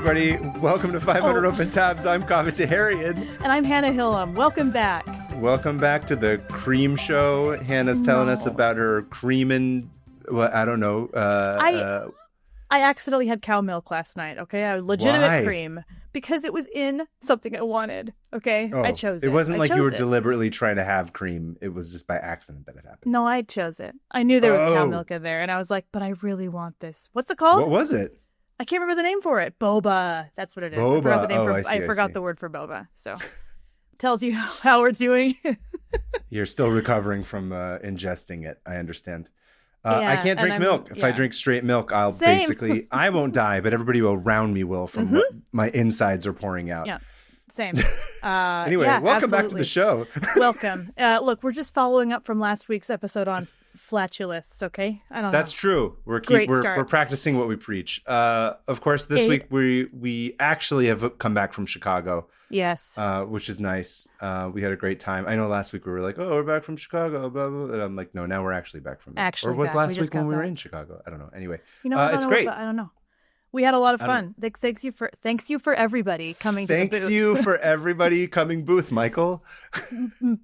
everybody. Welcome to 500 Open Tabs. I'm Commentarian. And I'm Hannah Hillam. Welcome back. Welcome back to the cream show. Hannah's telling us about her creaming, well, I don't know. I accidentally had cow milk last night, okay? I legitimate cream. Because it was in something I wanted, okay? I chose it. It wasn't like you were deliberately trying to have cream. It was just by accident that it happened. No, I chose it. I knew there was cow milk in there, and I was like, but I really want this. What's it called? What was it? I can't remember the name for it. Boba. That's what it is. Boba. I forgot the name I forgot the word for boba. So tells you how we're doing. You're still recovering from ingesting it. I understand. I can't drink milk. If I drink straight milk, I'll I won't die, but everybody around me will from what my insides are pouring out. Yeah, same. Anyway, welcome back to the show. Welcome. Look, we're just following up from last week's episode on flatulence, okay? I don't know. That's true. We're practicing what we preach. Of course, this week we actually have come back from Chicago. Yes. Which is nice. We had a great time. I know last week we were like, oh, we're back from Chicago, blah, blah, blah. And I'm like, no, now we're actually back from it. Or was last week when we were in Chicago? I don't know. Anyway, it's great. I don't know. We had a lot of fun. Thanks you for everybody coming to the booth. Thanks you for everybody coming booth, Michael.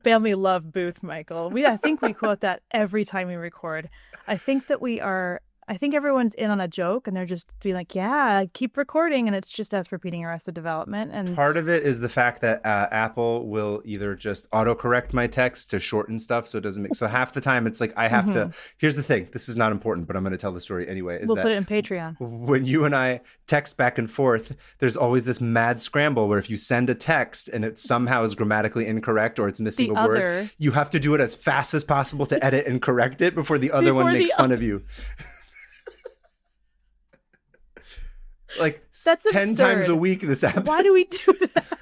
Family love booth, Michael. I think we quote that every time we record. I think everyone's in on a joke and they're just being like, yeah, keep recording. And it's just us repeating Arrested Development. And part of it is the fact that Apple will either just autocorrect my text to shorten stuff. So it doesn't make, so half the time it's like I have to, here's the thing. This is not important, but I'm going to tell the story anyway. We'll put it in Patreon. When you and I text back and forth, there's always this mad scramble where if you send a text and it somehow is grammatically incorrect or it's missing a word, you have to do it as fast as possible to edit and correct it before the other one makes fun of you. Like that's 10 absurd. times a week this happens. Why do we do that?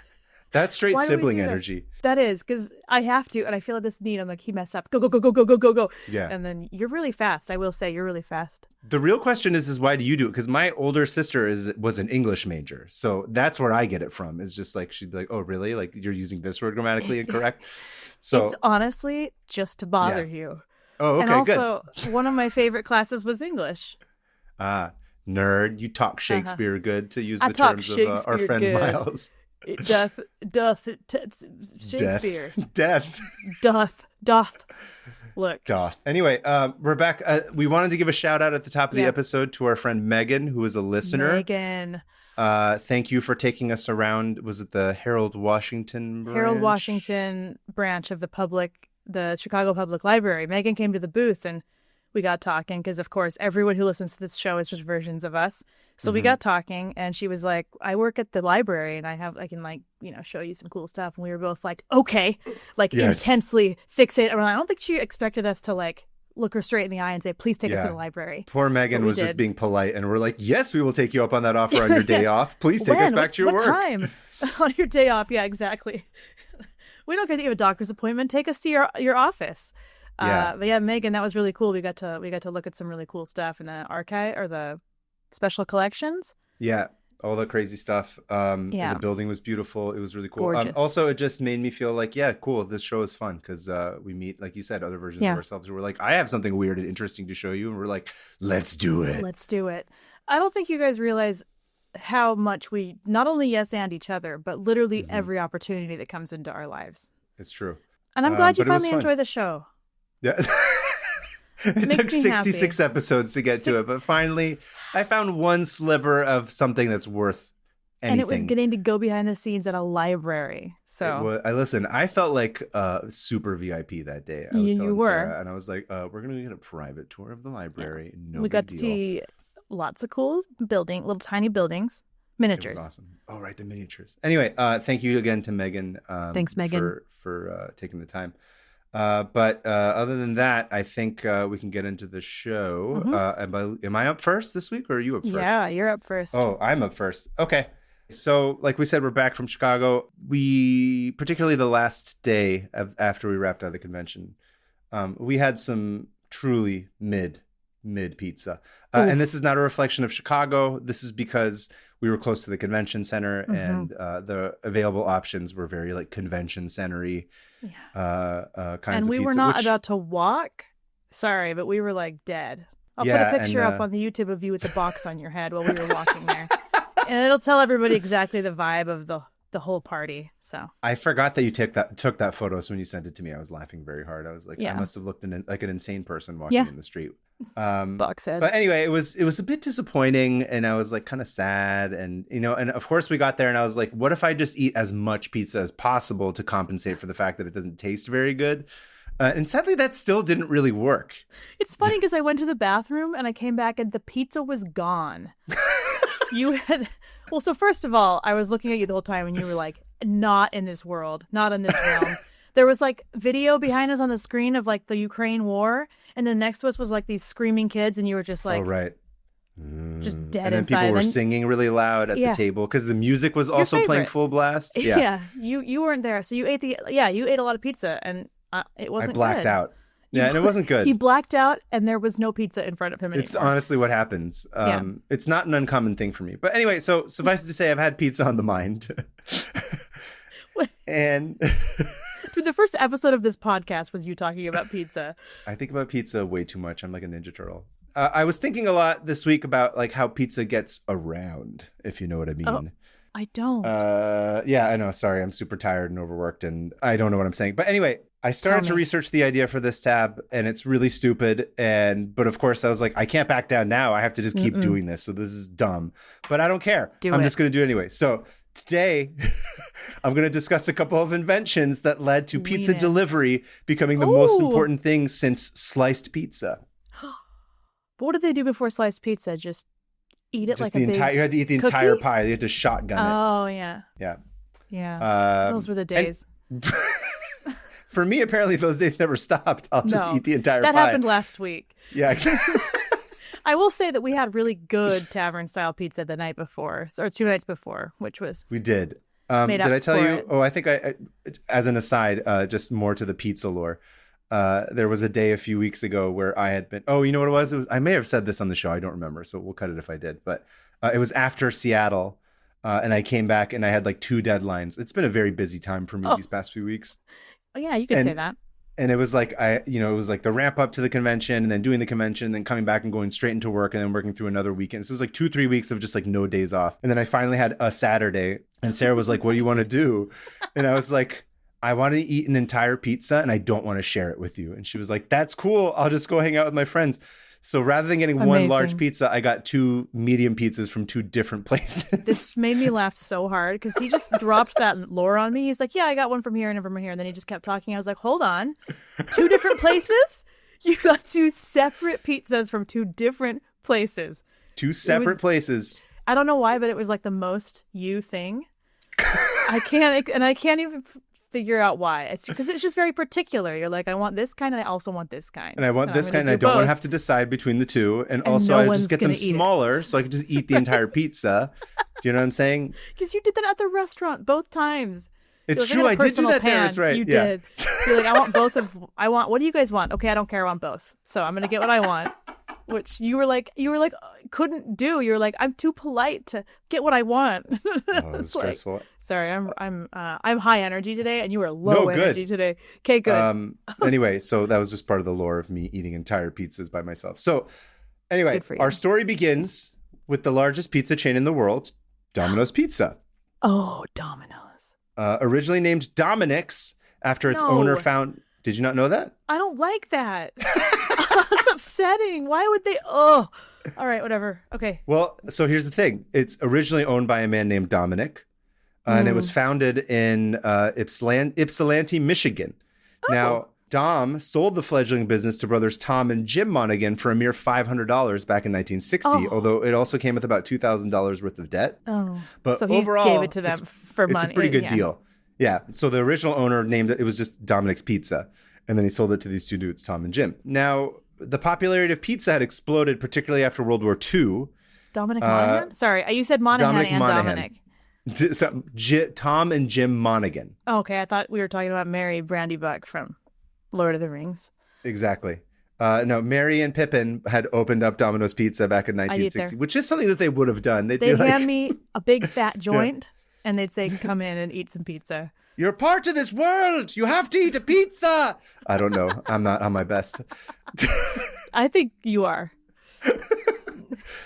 That's straight sibling energy. That is, because I have to, and I feel this need. I'm like, he messed up. Go, go, go, go, go, go, go, go. Yeah. And then you're really fast. I will say you're really fast. The real question is why do you do it? Because my older sister was an English major. So that's where I get it from. It's just like, she'd be like, oh, really? Like you're using this word grammatically incorrect? So it's honestly just to bother you. Oh, okay, and also, one of my favorite classes was English. Nerd, you talk Shakespeare good, to use the terms of our friend good. Miles. Shakespeare. Death. Doth. Look. Doth. Anyway, we're back. We wanted to give a shout out at the top of the episode to our friend Megan, who is a listener. Megan. Thank you for taking us around. Was it the Harold Washington branch? Harold Washington branch of the Chicago Public Library. Megan came to the booth and we got talking because, of course, everyone who listens to this show is just versions of us. So we got talking, and she was like, I work at the library, and I can show you some cool stuff. And we were both like, okay, intensely fixated. I don't think she expected us to look her straight in the eye and say, please take us to the library. Poor Megan was just being polite, and we're like, yes, we will take you up on that offer on your day off. Please take us back to your work. What time? On your day off. Yeah, exactly. We don't care that you have a doctor's appointment. Take us to your office. But yeah, Megan, that was really cool. We got to look at some really cool stuff in the archive or the special collections. Yeah, all the crazy stuff. The building was beautiful. It was really cool. Gorgeous. Also, it just made me feel like, yeah, cool. This show is fun because we meet, like you said, other versions of ourselves who were like, I have something weird and interesting to show you, and we're like, let's do it. Let's do it. I don't think you guys realize how much we not only yes and each other, but literally every opportunity that comes into our lives. It's true. And I'm glad you finally enjoy the show. Yeah. It took 66 episodes to get to it, but finally I found one sliver of something that's worth anything. And it was getting to go behind the scenes at a library. So I felt like super VIP that day. I was telling Sarah, and I was like, we're going to get a private tour of the library. Yeah. We got to see lots of cool little tiny buildings, miniatures. It was awesome. Oh, right, the miniatures. Anyway, thank you again to Megan. Thanks, Megan. For taking the time. But other than that, I think we can get into the show. Am I up first this week, or are you up first? Yeah, you're up first. Oh, I'm up first. Okay. So, like we said, we're back from Chicago. We, particularly the last day after we wrapped out of the convention, we had some truly mid pizza. And this is not a reflection of Chicago. This is because we were close to the convention center, and the available options were very convention center-y kinds of pizza. And we were not about to walk. Sorry, but we were dead. I'll put a picture up on the YouTube of you with the box on your head while we were walking there. And it'll tell everybody exactly the vibe of the whole party. So I forgot that you took that photo. So when you sent it to me, I was laughing very hard. I was like, Yeah. I must have looked like an insane person walking in the street. Box head. But anyway, it was a bit disappointing, and I was like kind of sad, and and of course we got there, and I was like, what if I just eat as much pizza as possible to compensate for the fact that it doesn't taste very good? And sadly, that still didn't really work. It's funny because I went to the bathroom and I came back and the pizza was gone. So first of all, I was looking at you the whole time and you were like, not in this world, not in this realm. There was like video behind us on the screen of like the Ukraine war. And then next to us was like these screaming kids. And you were just like, oh, right. Just dead and then inside. people were singing really loud at the table because the music was also playing full blast. Yeah. You weren't there. So you ate you ate a lot of pizza and it wasn't I blacked good. out. Yeah, and it wasn't good. He blacked out and there was no pizza in front of him anymore. It's honestly what happens. It's not an uncommon thing for me. But anyway, so suffice it to say, I've had pizza on the mind. And the first episode of this podcast was you talking about pizza. I think about pizza way too much. I'm like a Ninja Turtle. I was thinking a lot this week about like how pizza gets around, if you know what I mean. Oh, I don't. Yeah, I know. Sorry, I'm super tired and overworked and I don't know what I'm saying. But anyway, I started to research the idea for this tab and it's really stupid. But of course I was like, I can't back down now. I have to just keep doing this. So this is dumb, but I don't care. I'm just going to do it anyway. So today I'm going to discuss a couple of inventions that led to pizza delivery becoming the most important thing since sliced pizza. But what did they do before sliced pizza? Just eat it just like you had to eat the cookie? entire pie. You had to shotgun it. Oh, yeah. Yeah. Yeah. Those were the days. For me, apparently those days never stopped. I'll just eat the entire pie. That happened last week. Yeah, exactly. I will say that we had really good tavern-style pizza the night before, or 2 nights before, which was... We did. Did I tell you? It. Oh, I think I as an aside, just more to the pizza lore. There was a day a few weeks ago where I had been... Oh, you know what it was? I may have said this on the show. I don't remember, so we'll cut it if I did. But it was after Seattle, and I came back and I had like 2 deadlines. It's been a very busy time for me these past few weeks. Oh, yeah, you could say that. And it was like, it was like the ramp up to the convention and then doing the convention and then coming back and going straight into work and then working through another weekend. So it was like 2-3 weeks of just like no days off. And then I finally had a Saturday and Sarah was like, what do you want to do? And I was like, I want to eat an entire pizza and I don't want to share it with you. And she was like, that's cool. I'll just go hang out with my friends. So rather than getting one large pizza, I got 2 medium pizzas from 2 different places. This made me laugh so hard because he just dropped that lore on me. He's like, yeah, I got one from here and from here. And then he just kept talking. I was like, hold on. 2 different places? You got 2 separate pizzas from 2 different places. 2 separate places. I don't know why, but it was like the most you thing. I can't even figure out why. It's because it's just very particular. You're like, I want this kind and I also want this kind. And I want this kind and I don't want to have to decide between the 2. And also I just get them smaller so I can just eat the entire pizza. Do you know what I'm saying? Because you did that at the restaurant both times. It's true. I did do that there. That's right. You did. You're like, what do you guys want? Okay, I don't care. I want both. So I'm going to get what I want. Which you were like, couldn't do. You were like, I'm too polite to get what I want. Oh, it was stressful. Like, sorry, I'm high energy today, and you were low energy today. Okay, good. Anyway, so that was just part of the lore of me eating entire pizzas by myself. So anyway, our story begins with the largest pizza chain in the world, Domino's Pizza. Oh, Domino's. Originally named Dominic's after its owner found. Did you not know that? I don't like that. That's upsetting. Why would they? Oh, all right, whatever. Okay. Well, so here's the thing. It's originally owned by a man named Dominic, and it was founded in Ypsilanti, Michigan. Oh. Now, Dom sold the fledgling business to brothers Tom and Jim Monaghan for a mere $500 back in 1960, although it also came with about $2,000 worth of debt. Oh, but so he overall, gave it to them for money. It's a pretty good deal. Yeah. So the original owner named it was just Dominic's Pizza. And then he sold it to these 2 dudes, Tom and Jim. Now, the popularity of pizza had exploded, particularly after World War II. Dominic Monaghan? Sorry, you said Monaghan and Dominic. So, Tom and Jim Monaghan. Oh, okay, I thought we were talking about Mary Brandy Buck from Lord of the Rings. Exactly. No, Mary and Pippin had opened up Domino's Pizza back in 1960, which is something that they would have done. They'd hand me a big fat joint, and they'd say, come in and eat some pizza. You're part of this world. You have to eat a pizza. I don't know. I'm not on my best. I think you are.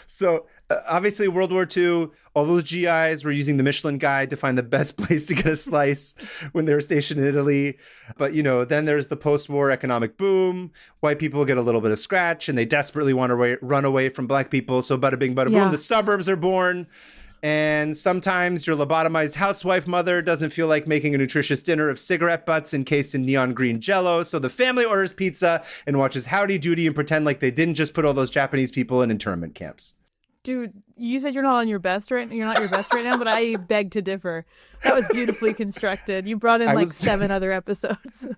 So obviously World War II, all those GIs were using the Michelin Guide to find the best place to get a slice when they were stationed in Italy. But, then there's the post-war economic boom. White people get a little bit of scratch and they desperately want to run away from black people. So bada bing, bada boom, the suburbs are born. And sometimes your lobotomized housewife mother doesn't feel like making a nutritious dinner of cigarette butts encased in neon green jello. So the family orders pizza and watches Howdy Doody and pretend like they didn't just put all those Japanese people in internment camps. Dude, you said you're not your best right now, but I beg to differ. That was beautifully constructed. You brought in 7 other episodes.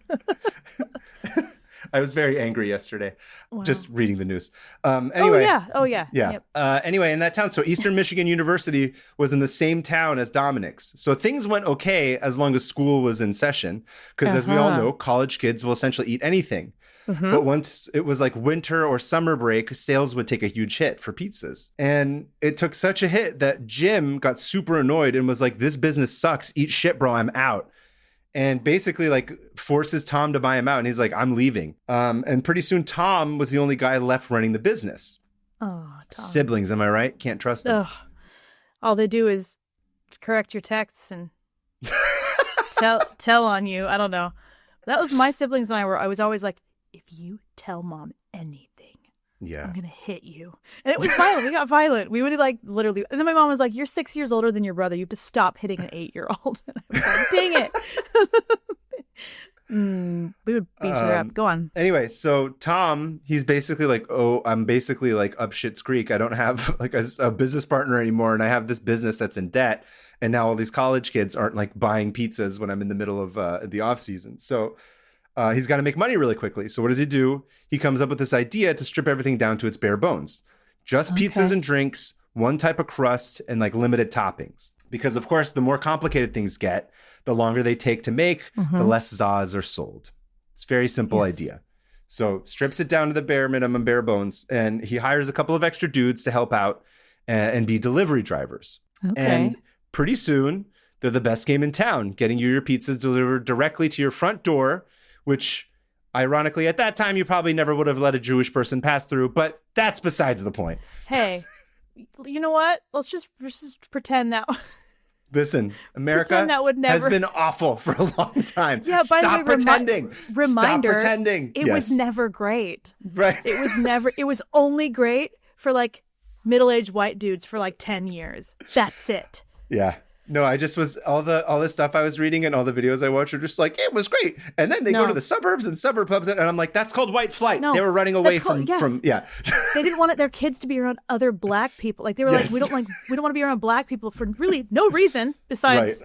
I was very angry yesterday, just reading the news. Anyway. Oh, yeah. Yeah. Yep. Anyway, in that town, so Eastern Michigan University was in the same town as Dominic's. So things went okay as long as school was in session. Because as we all know, college kids will essentially eat anything. Mm-hmm. But once it was like winter or summer break, sales would take a huge hit for pizzas. And it took such a hit that Jim got super annoyed and was like, this business sucks. Eat shit, bro. I'm out. And basically forces Tom to buy him out. And he's like, I'm leaving. And pretty soon Tom was the only guy left running the business. Oh, Tom. Siblings, am I right? Can't trust them. Ugh. All they do is correct your texts and tell on you. I don't know. That was my siblings and I was always like, if you tell mom anything, I'm going to hit you. And it was violent. We got violent. We would literally. And then my mom was like, you're 6 years older than your brother. You have to stop hitting an 8-year-old. And I was like, dang it. We would beat you up. Go on. Anyway, so Tom, he's basically like, I'm basically up Schitt's Creek. I don't have a business partner anymore. And I have this business that's in debt. And now all these college kids aren't buying pizzas when I'm in the middle of the off season. So he's got to make money really quickly. So what does he do? He comes up with this idea to strip everything down to its bare bones. Just pizzas and drinks, one type of crust, and limited toppings. Because, of course, the more complicated things get, the longer they take to make, the less Zaz are sold. It's a very simple idea. So strips it down to the bare minimum, bare bones, and he hires a couple of extra dudes to help out and be delivery drivers. Okay. And pretty soon, they're the best game in town, getting you your pizzas delivered directly to your front door, which, ironically, at that time, you probably never would have let a Jewish person pass through, but that's besides the point. Hey, you know what? Let's just pretend that. Listen, America that would never... has been awful for a long time. Yeah, Stop pretending. Reminder, Stop pretending. It was never great. Right. It was only great for middle-aged white dudes for 10 years. That's it. Yeah. No, I just was all the stuff I was reading and all the videos I watched are just it was great. And then they go to the suburbs and suburb pubs and I'm like, that's called white flight. No, they were running away from They didn't want their kids to be around other black people. They were we don't want to be around black people for really no reason besides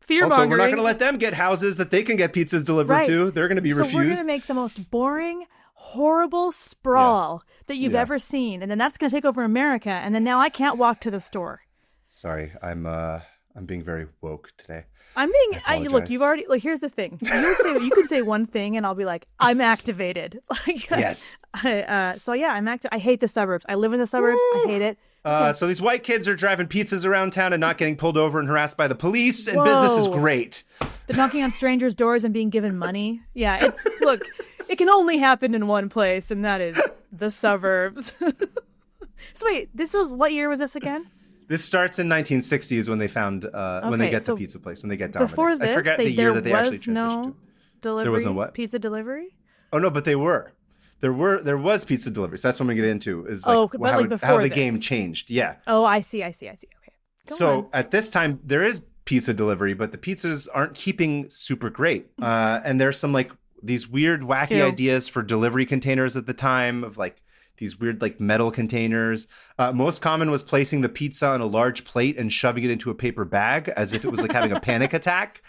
fear mongering. Also, we're not going to let them get houses that they can get pizzas delivered to. They're going to be refused. So we're going to make the most boring, horrible sprawl that you've ever seen. And then that's going to take over America. And then now I can't walk to the store. Sorry, I'm being very woke today. Look, you've already, here's the thing. You can say one thing and I'll be like, I'm activated. Yes. I'm active. I hate the suburbs. I live in the suburbs. I hate it. So these white kids are driving pizzas around town and not getting pulled over and harassed by the police, and business is great. They're knocking on strangers' doors and being given money. Yeah, look, it can only happen in one place, and that is the suburbs. So wait, what year was this again? This starts in 1960s when they found when they get the pizza place, when they get Dominic's. Before this, I forget the year that they actually transitioned to. There was no what? Pizza delivery? Oh no, but they were. There was pizza deliveries. That's what I'm going to get into. Is how the game changed. Yeah. Oh, I see. Okay. So at this time there is pizza delivery, but the pizzas aren't keeping super great. And there's some these weird, wacky ideas for delivery containers at the time of these weird metal containers. Most common was placing the pizza on a large plate and shoving it into a paper bag as if it was having a panic attack.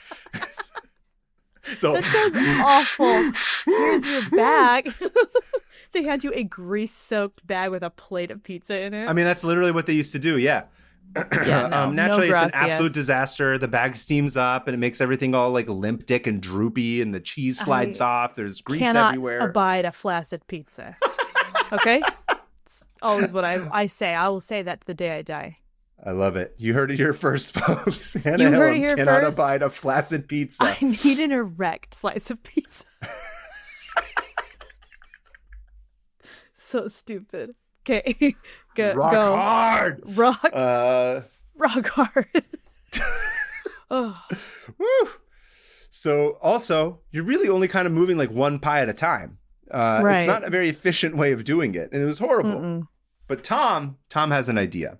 So that sounds awful. Here's your bag. They hand you a grease-soaked bag with a plate of pizza in it. I mean, that's literally what they used to do. Yeah. Naturally, it's an absolute disaster. The bag steams up and it makes everything all limp dick and droopy, and the cheese slides off. There's grease everywhere. Cannot abide a flaccid pizza. Okay? It's always what I say. I will say that to the day I die. I love it. You heard it here first, folks. Hannah Hillam cannot abide a flaccid pizza. I need an erect slice of pizza. So stupid. Okay. Rock go. hard. Rock. Rock hard. Oh. Woo. So also, you're really only kind of moving like one pie at a time. Right. It's not a very efficient way of doing it, and it was horrible. Mm-mm. But Tom has an idea.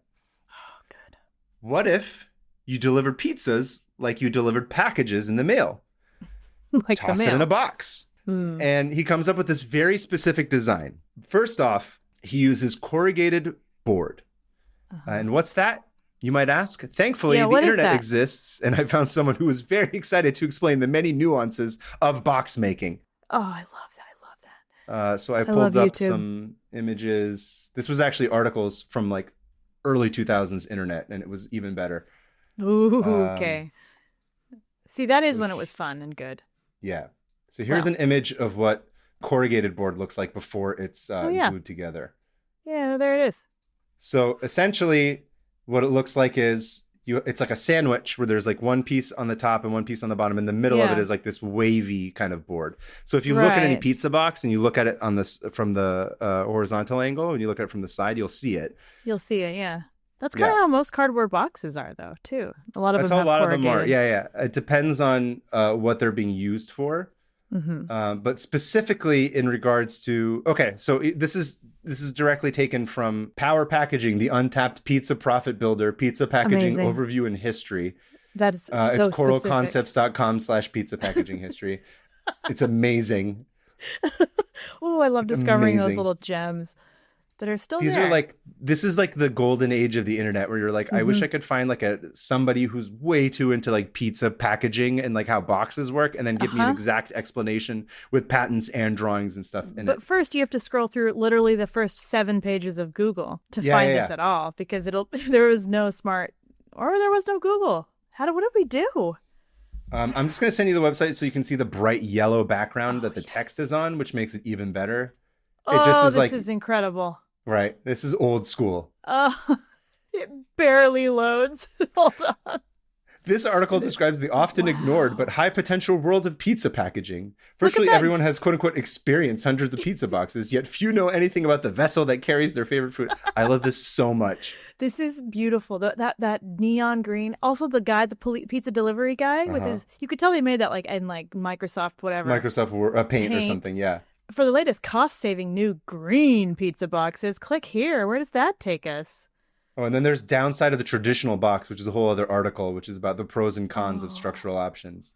Oh, good. What if you delivered pizzas like you delivered packages in the mail? Like Toss the it mail. in a box. And he comes up with this very specific design. First off, he uses corrugated board. And what's that? You might ask. Thankfully, the internet exists, and I found someone who was very excited to explain the many nuances of box making. Oh, I love that. So I pulled up some images. This was actually articles from like early 2000s internet, and it was even better. Ooh, okay. See, that is when it was fun and good. Yeah. So here's an image of what corrugated board looks like before it's glued together. Yeah, there it is. So essentially, what it looks like is it's like a sandwich where there's like one piece on the top and one piece on the bottom. And the middle of it is like this wavy kind of board. So if you look at any pizza box and you look at it on this from the horizontal angle and you look at it from the side, you'll see it. You'll see it, yeah. That's kind of how most cardboard boxes are, though, too. A lot of them have corrugated. Yeah. It depends on what they're being used for. But specifically in regards to, so this is directly taken from Power Packaging, the untapped pizza profit builder, pizza packaging overview and history. That is so it's specific. coralconcepts.com/pizza packaging history. It's amazing. Oh, I love discovering those little gems that are still there. This is like the golden age of the internet where you're like, I wish I could find like somebody who's way too into like pizza packaging and like how boxes work and then give me an exact explanation with patents and drawings and stuff in it. But first you have to scroll through literally the first 7 pages of Google to find this at all, because there was no Google. What did we do? I'm just going to send you the website so you can see the bright yellow background that the text is on, which makes it even better. This is incredible. Right. This is old school. It barely loads. Hold on. This article describes the often ignored but high potential world of pizza packaging. Virtually everyone has quote unquote experienced hundreds of pizza boxes, yet few know anything about the vessel that carries their favorite food. I love this so much. This is beautiful. That neon green. Also the guy, the pizza delivery guy with his, you could tell they made that like in like Microsoft, whatever. Microsoft Paint or something. Yeah. For the latest cost-saving new green pizza boxes, click here. Where does that take us? Oh, and then there's downside of the traditional box, which is a whole other article, which is about the pros and cons of structural options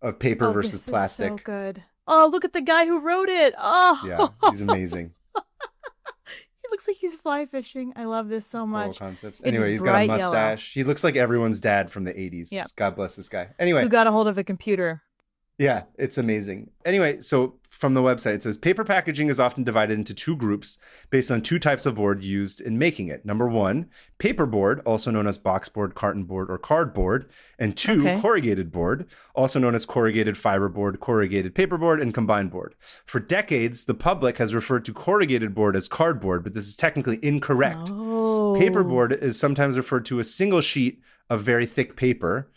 of paper versus plastic. This is so good. Oh, look at the guy who wrote it. Oh, yeah, he's amazing. He looks like he's fly fishing. I love this so much. Cool concepts. Anyway, he's got a mustache. Yellow. He looks like everyone's dad from the 80s. Yep. God bless this guy. Anyway, who got a hold of a computer. Yeah, it's amazing. Anyway, so from the website, it says paper packaging is often divided into 2 groups based on 2 types of board used in making it. Number 1, paper board, also known as box board, carton board, or cardboard. And 2, corrugated board, also known as corrugated fiber board, corrugated paper board, and combined board. For decades, the public has referred to corrugated board as cardboard, but this is technically incorrect. Oh. Paperboard is sometimes referred to a single sheet of very thick paper.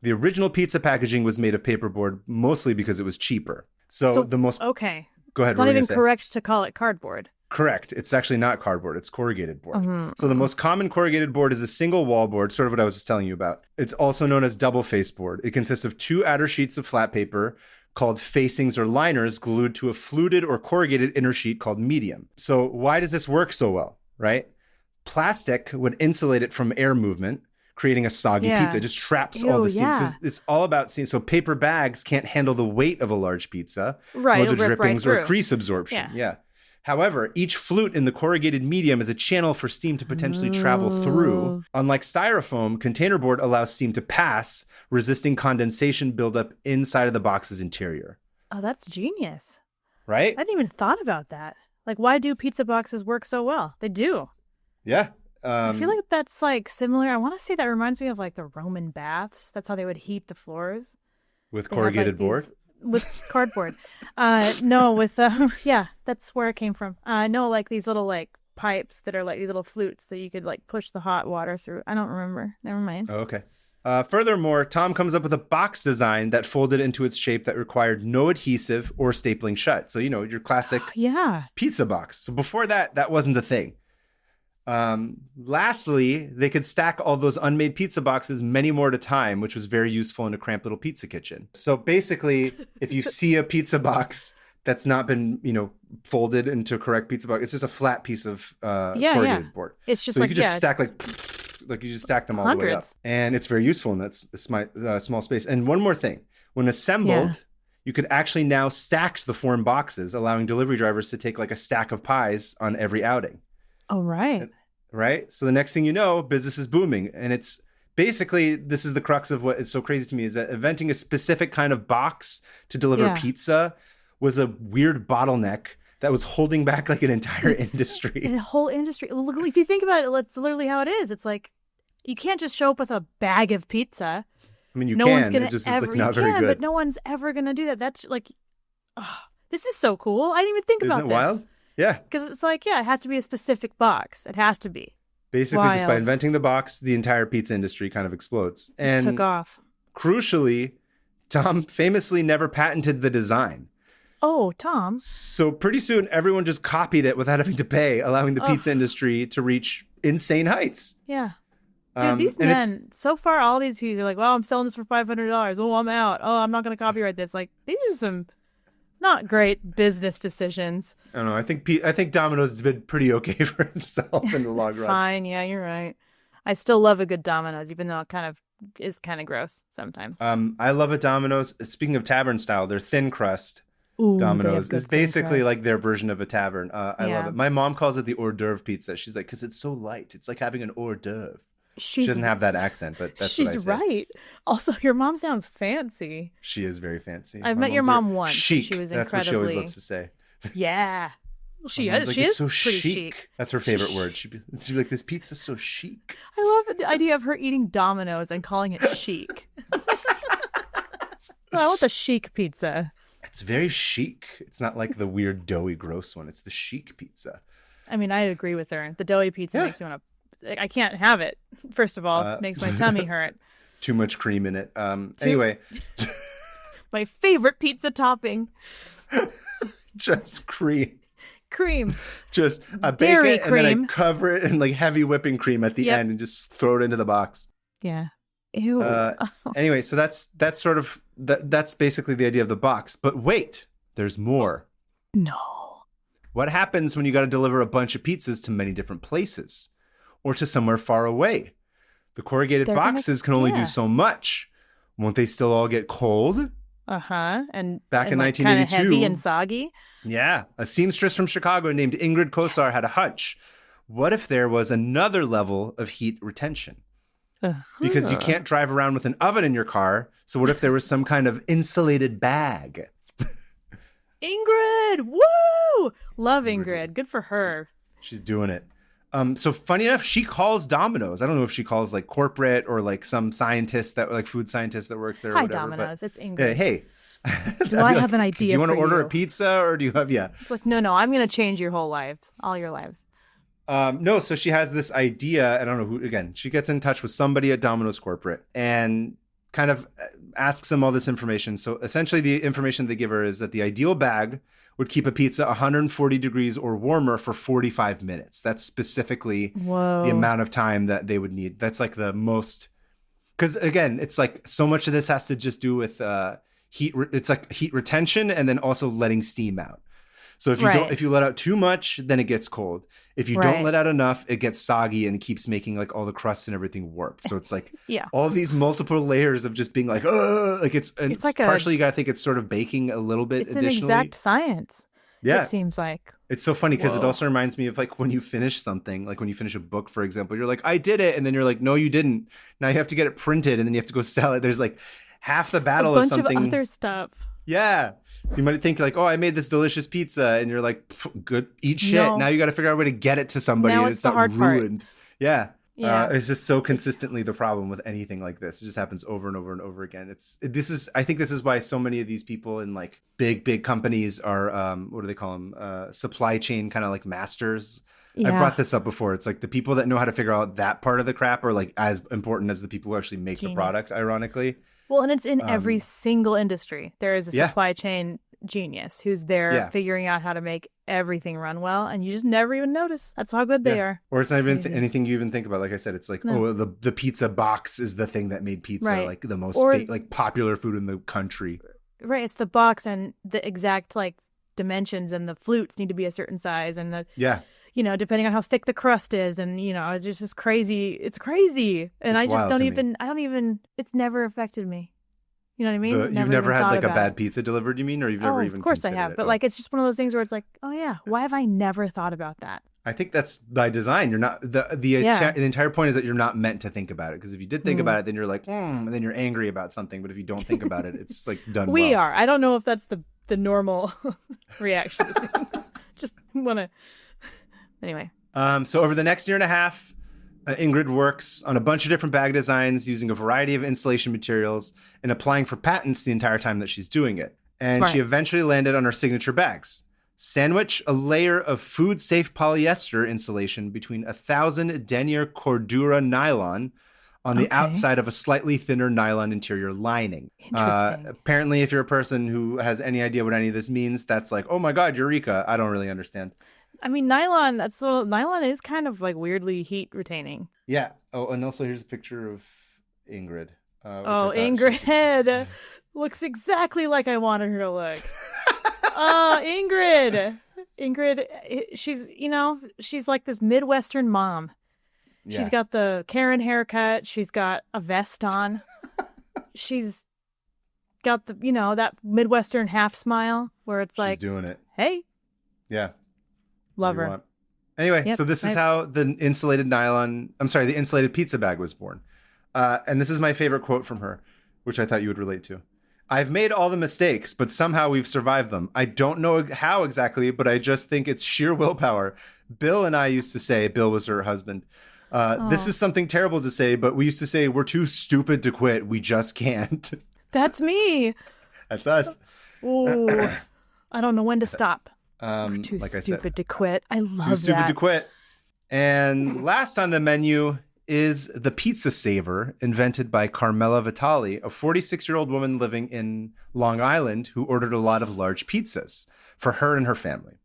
The original pizza packaging was made of paperboard mostly because it was cheaper. So the most... Okay. Go ahead. It's not even correct to call it cardboard. Correct. It's actually not cardboard. It's corrugated board. So the most common corrugated board is a single wall board, sort of what I was just telling you about. It's also known as double face board. It consists of 2 outer sheets of flat paper called facings or liners glued to a fluted or corrugated inner sheet called medium. So why does this work so well, right? Plastic would insulate it from air movement, creating a soggy pizza. It just traps all the steam. Yeah. It's all about steam. So paper bags can't handle the weight of a large pizza, right? Nor the drippings or grease absorption. Yeah. However, each flute in the corrugated medium is a channel for steam to potentially travel through. Unlike styrofoam, containerboard allows steam to pass, resisting condensation buildup inside of the box's interior. Oh, that's genius. Right? I hadn't even thought about that. Like, why do pizza boxes work so well? They do. Yeah. I feel like that's like similar. I want to say that reminds me of like the Roman baths. That's how they would heat the floors. With corrugated board? With cardboard. No, with, that's where it came from. No, like these little like pipes that are like these little flutes that you could like push the hot water through. I don't remember. Never mind. Oh, okay. Furthermore, Tom comes up with a box design that folded into its shape that required no adhesive or stapling shut. So, your classic pizza box. So before that wasn't a thing. Lastly, they could stack all those unmade pizza boxes many more at a time, which was very useful in a cramped little pizza kitchen. So basically, if you see a pizza box that's not been, folded into a correct pizza box, it's just a flat piece of corrugated board. It's just so like, you could just stack like you just stack them all the way up. And it's very useful in that small space. And one more thing, when assembled, you could actually now stack the form boxes, allowing delivery drivers to take like a stack of pies on every outing. Oh, right. Right. So the next thing you know, business is booming. And it's basically, this is the crux of what is so crazy to me, is that inventing a specific kind of box to deliver pizza was a weird bottleneck that was holding back like an entire industry. The whole industry. Look, if you think about it, that's literally how it is. It's like, you can't just show up with a bag of pizza. I mean, One's it just is like not very good. But no one's ever going to do that. That's like, this is so cool. I didn't even think about this. Isn't it wild? Yeah. Because it's like, it has to be a specific box. It has to be. Basically, just by inventing the box, the entire pizza industry kind of explodes. And took off. Crucially, Tom famously never patented the design. Oh, Tom. So pretty soon, everyone just copied it without having to pay, allowing the pizza industry to reach insane heights. Yeah. Dude, these men, so far, all these people are like, well, I'm selling this for $500. Oh, I'm out. Oh, I'm not going to copyright this. Like, these are some not great business decisions. I don't know. I think Domino's has been pretty okay for itself in the long run. Fine. Yeah, you're right. I still love a good Domino's, even though it is kind of gross sometimes. I love a Domino's. Speaking of tavern style, their thin crust Domino's is basically like their version of a tavern. I love it. My mom calls it the hors d'oeuvre pizza. She's like, because it's so light. It's like having an hors d'oeuvre. She doesn't have that accent, but that's what I say. She's right. Also, your mom sounds fancy. She is very fancy. I've met your mom once. Chic. She was that's what she always loves to say. Yeah. Well, she is. Like, she it's is so pretty chic. That's her favorite word. She'd be like, this pizza's so chic. I love the idea of her eating Domino's and calling it chic. I want the chic pizza. It's very chic. It's not like the weird doughy gross one. It's the chic pizza. I mean, I agree with her. The doughy pizza makes me want to. I can't have it. First of all, it makes my tummy hurt. Too much cream in it. Anyway. My favorite pizza topping. Just cream. Just I bake it and then I cover it in like heavy whipping cream at the end and just throw it into the box. Yeah. Ew. Anyway, so that's sort of that's basically the idea of the box. But wait, there's more. No. What happens when you got to deliver a bunch of pizzas to many different places or to somewhere far away? The corrugated boxes can only do so much. Won't they still all get cold? And back in 1982, kind of heavy and soggy. Yeah, a seamstress from Chicago named Ingrid Kosar had a hunch. What if there was another level of heat retention? Because you can't drive around with an oven in your car. So what if there was some kind of insulated bag? Ingrid! Woo! Love Ingrid. Good for her. She's doing it. So funny enough, she calls Domino's. I don't know if she calls like corporate or like some scientist that like food scientist that works there. Hi, or whatever, Domino's. It's Ingrid. Hey. Do I have an idea? Do you want to for order a pizza or do you have? Yeah. It's like no. I'm going to change your whole lives, all your lives. No, so she has this idea. I don't know who. Again, she gets in touch with somebody at Domino's corporate and kind of asks them all this information. So essentially, the information they give her is that the ideal bag would keep a pizza 140 degrees or warmer for 45 minutes. That's specifically the amount of time that they would need. That's like the most. Because again, it's like so much of this has to just do with heat. It's like heat retention and then also letting steam out. So if you let out too much, then it gets cold. If you don't let out enough, it gets soggy and keeps making like all the crusts and everything warped. So it's like all these multiple layers of just being like, it's like partially you got to think it's sort of baking a little bit additionally. It's an exact science. Yeah. It seems like. It's so funny because it also reminds me of like when you finish something, like when you finish a book, for example, you're like, I did it. And then you're like, no, you didn't. Now you have to get it printed and then you have to go sell it. There's like half the battle of something. A bunch of other stuff. Yeah. You might think like, oh, I made this delicious pizza. And you're like, good, eat shit. No. Now you got to figure out a way to get it to somebody now and it's not ruined. Part. Yeah. It's just so consistently the problem with anything like this. It just happens over and over and over again. I think this is why so many of these people in like big companies are, what do they call them? Supply chain kind of like masters. I brought this up before. It's like the people that know how to figure out that part of the crap are like as important as the people who actually make the product, ironically. Well, and it's in every single industry. There is a supply chain genius who's there Yeah. figuring out how to make everything run well, and you just never even notice. That's how good they are. Or it's not even Crazy. anything you even think about. Like I said, it's like, No. oh, the pizza box is the thing that made pizza Right. like the most Or- like popular food in the country. Right, it's the box and the exact like dimensions, and the flutes need to be a certain size, and the Yeah. depending on how thick the crust is, and it's just crazy. It's crazy, and It's I just wild don't to me. even. I don't even. It's never affected me. You know what I mean? You've never even had thought like a about bad it. pizza delivered, you mean? Or you've never Oh, even of course I considered have, it? but Oh. like it's just one of those things where it's like, oh yeah, why have I never thought about that? I think that's by design. You're not the entire point is that you're not meant to think about it, because if you did think about it, then you're like, and then you're angry about something. But if you don't think about it, it's like done. We well. are. I don't know if that's the normal reaction to things. Just want to. Anyway. So over the next year and a half, Ingrid works on a bunch of different bag designs using a variety of insulation materials and applying for patents the entire time that she's doing it. And Smart. she eventually landed on her signature bags. Sandwich a layer of food-safe polyester insulation between 1,000 denier cordura nylon on the Okay. outside of a slightly thinner nylon interior lining. Interesting. Apparently, if you're a person who has any idea what any of this means, that's like, oh my God, eureka. I don't really understand. I mean, nylon. Nylon is kind of like weirdly heat retaining. Yeah. Oh, and also here's a picture of Ingrid. Which I Oh, thought she Ingrid looks exactly like I wanted her to look. Oh, Ingrid. Ingrid, she's like this Midwestern mom. Yeah. She's got the Karen haircut. She's got a vest on. She's got the, that Midwestern half smile where it's She's like, doing it. hey, Yeah. love You her. want. Anyway, Yep, so this is how the insulated pizza bag was born. And this is my favorite quote from her, which I thought you would relate to. I've made all the mistakes, but somehow we've survived them. I don't know how exactly, but I just think it's sheer willpower. Bill and I used to say, Bill was her husband. This is something terrible to say, but we used to say, we're too stupid to quit. We just can't. That's me. That's us. Ooh, I don't know when to stop. Too Like I stupid said, to quit. I love too stupid that. to quit. And last on the menu is the pizza saver, invented by Carmela Vitali, a 46-year-old woman living in Long Island who ordered a lot of large pizzas for her and her family.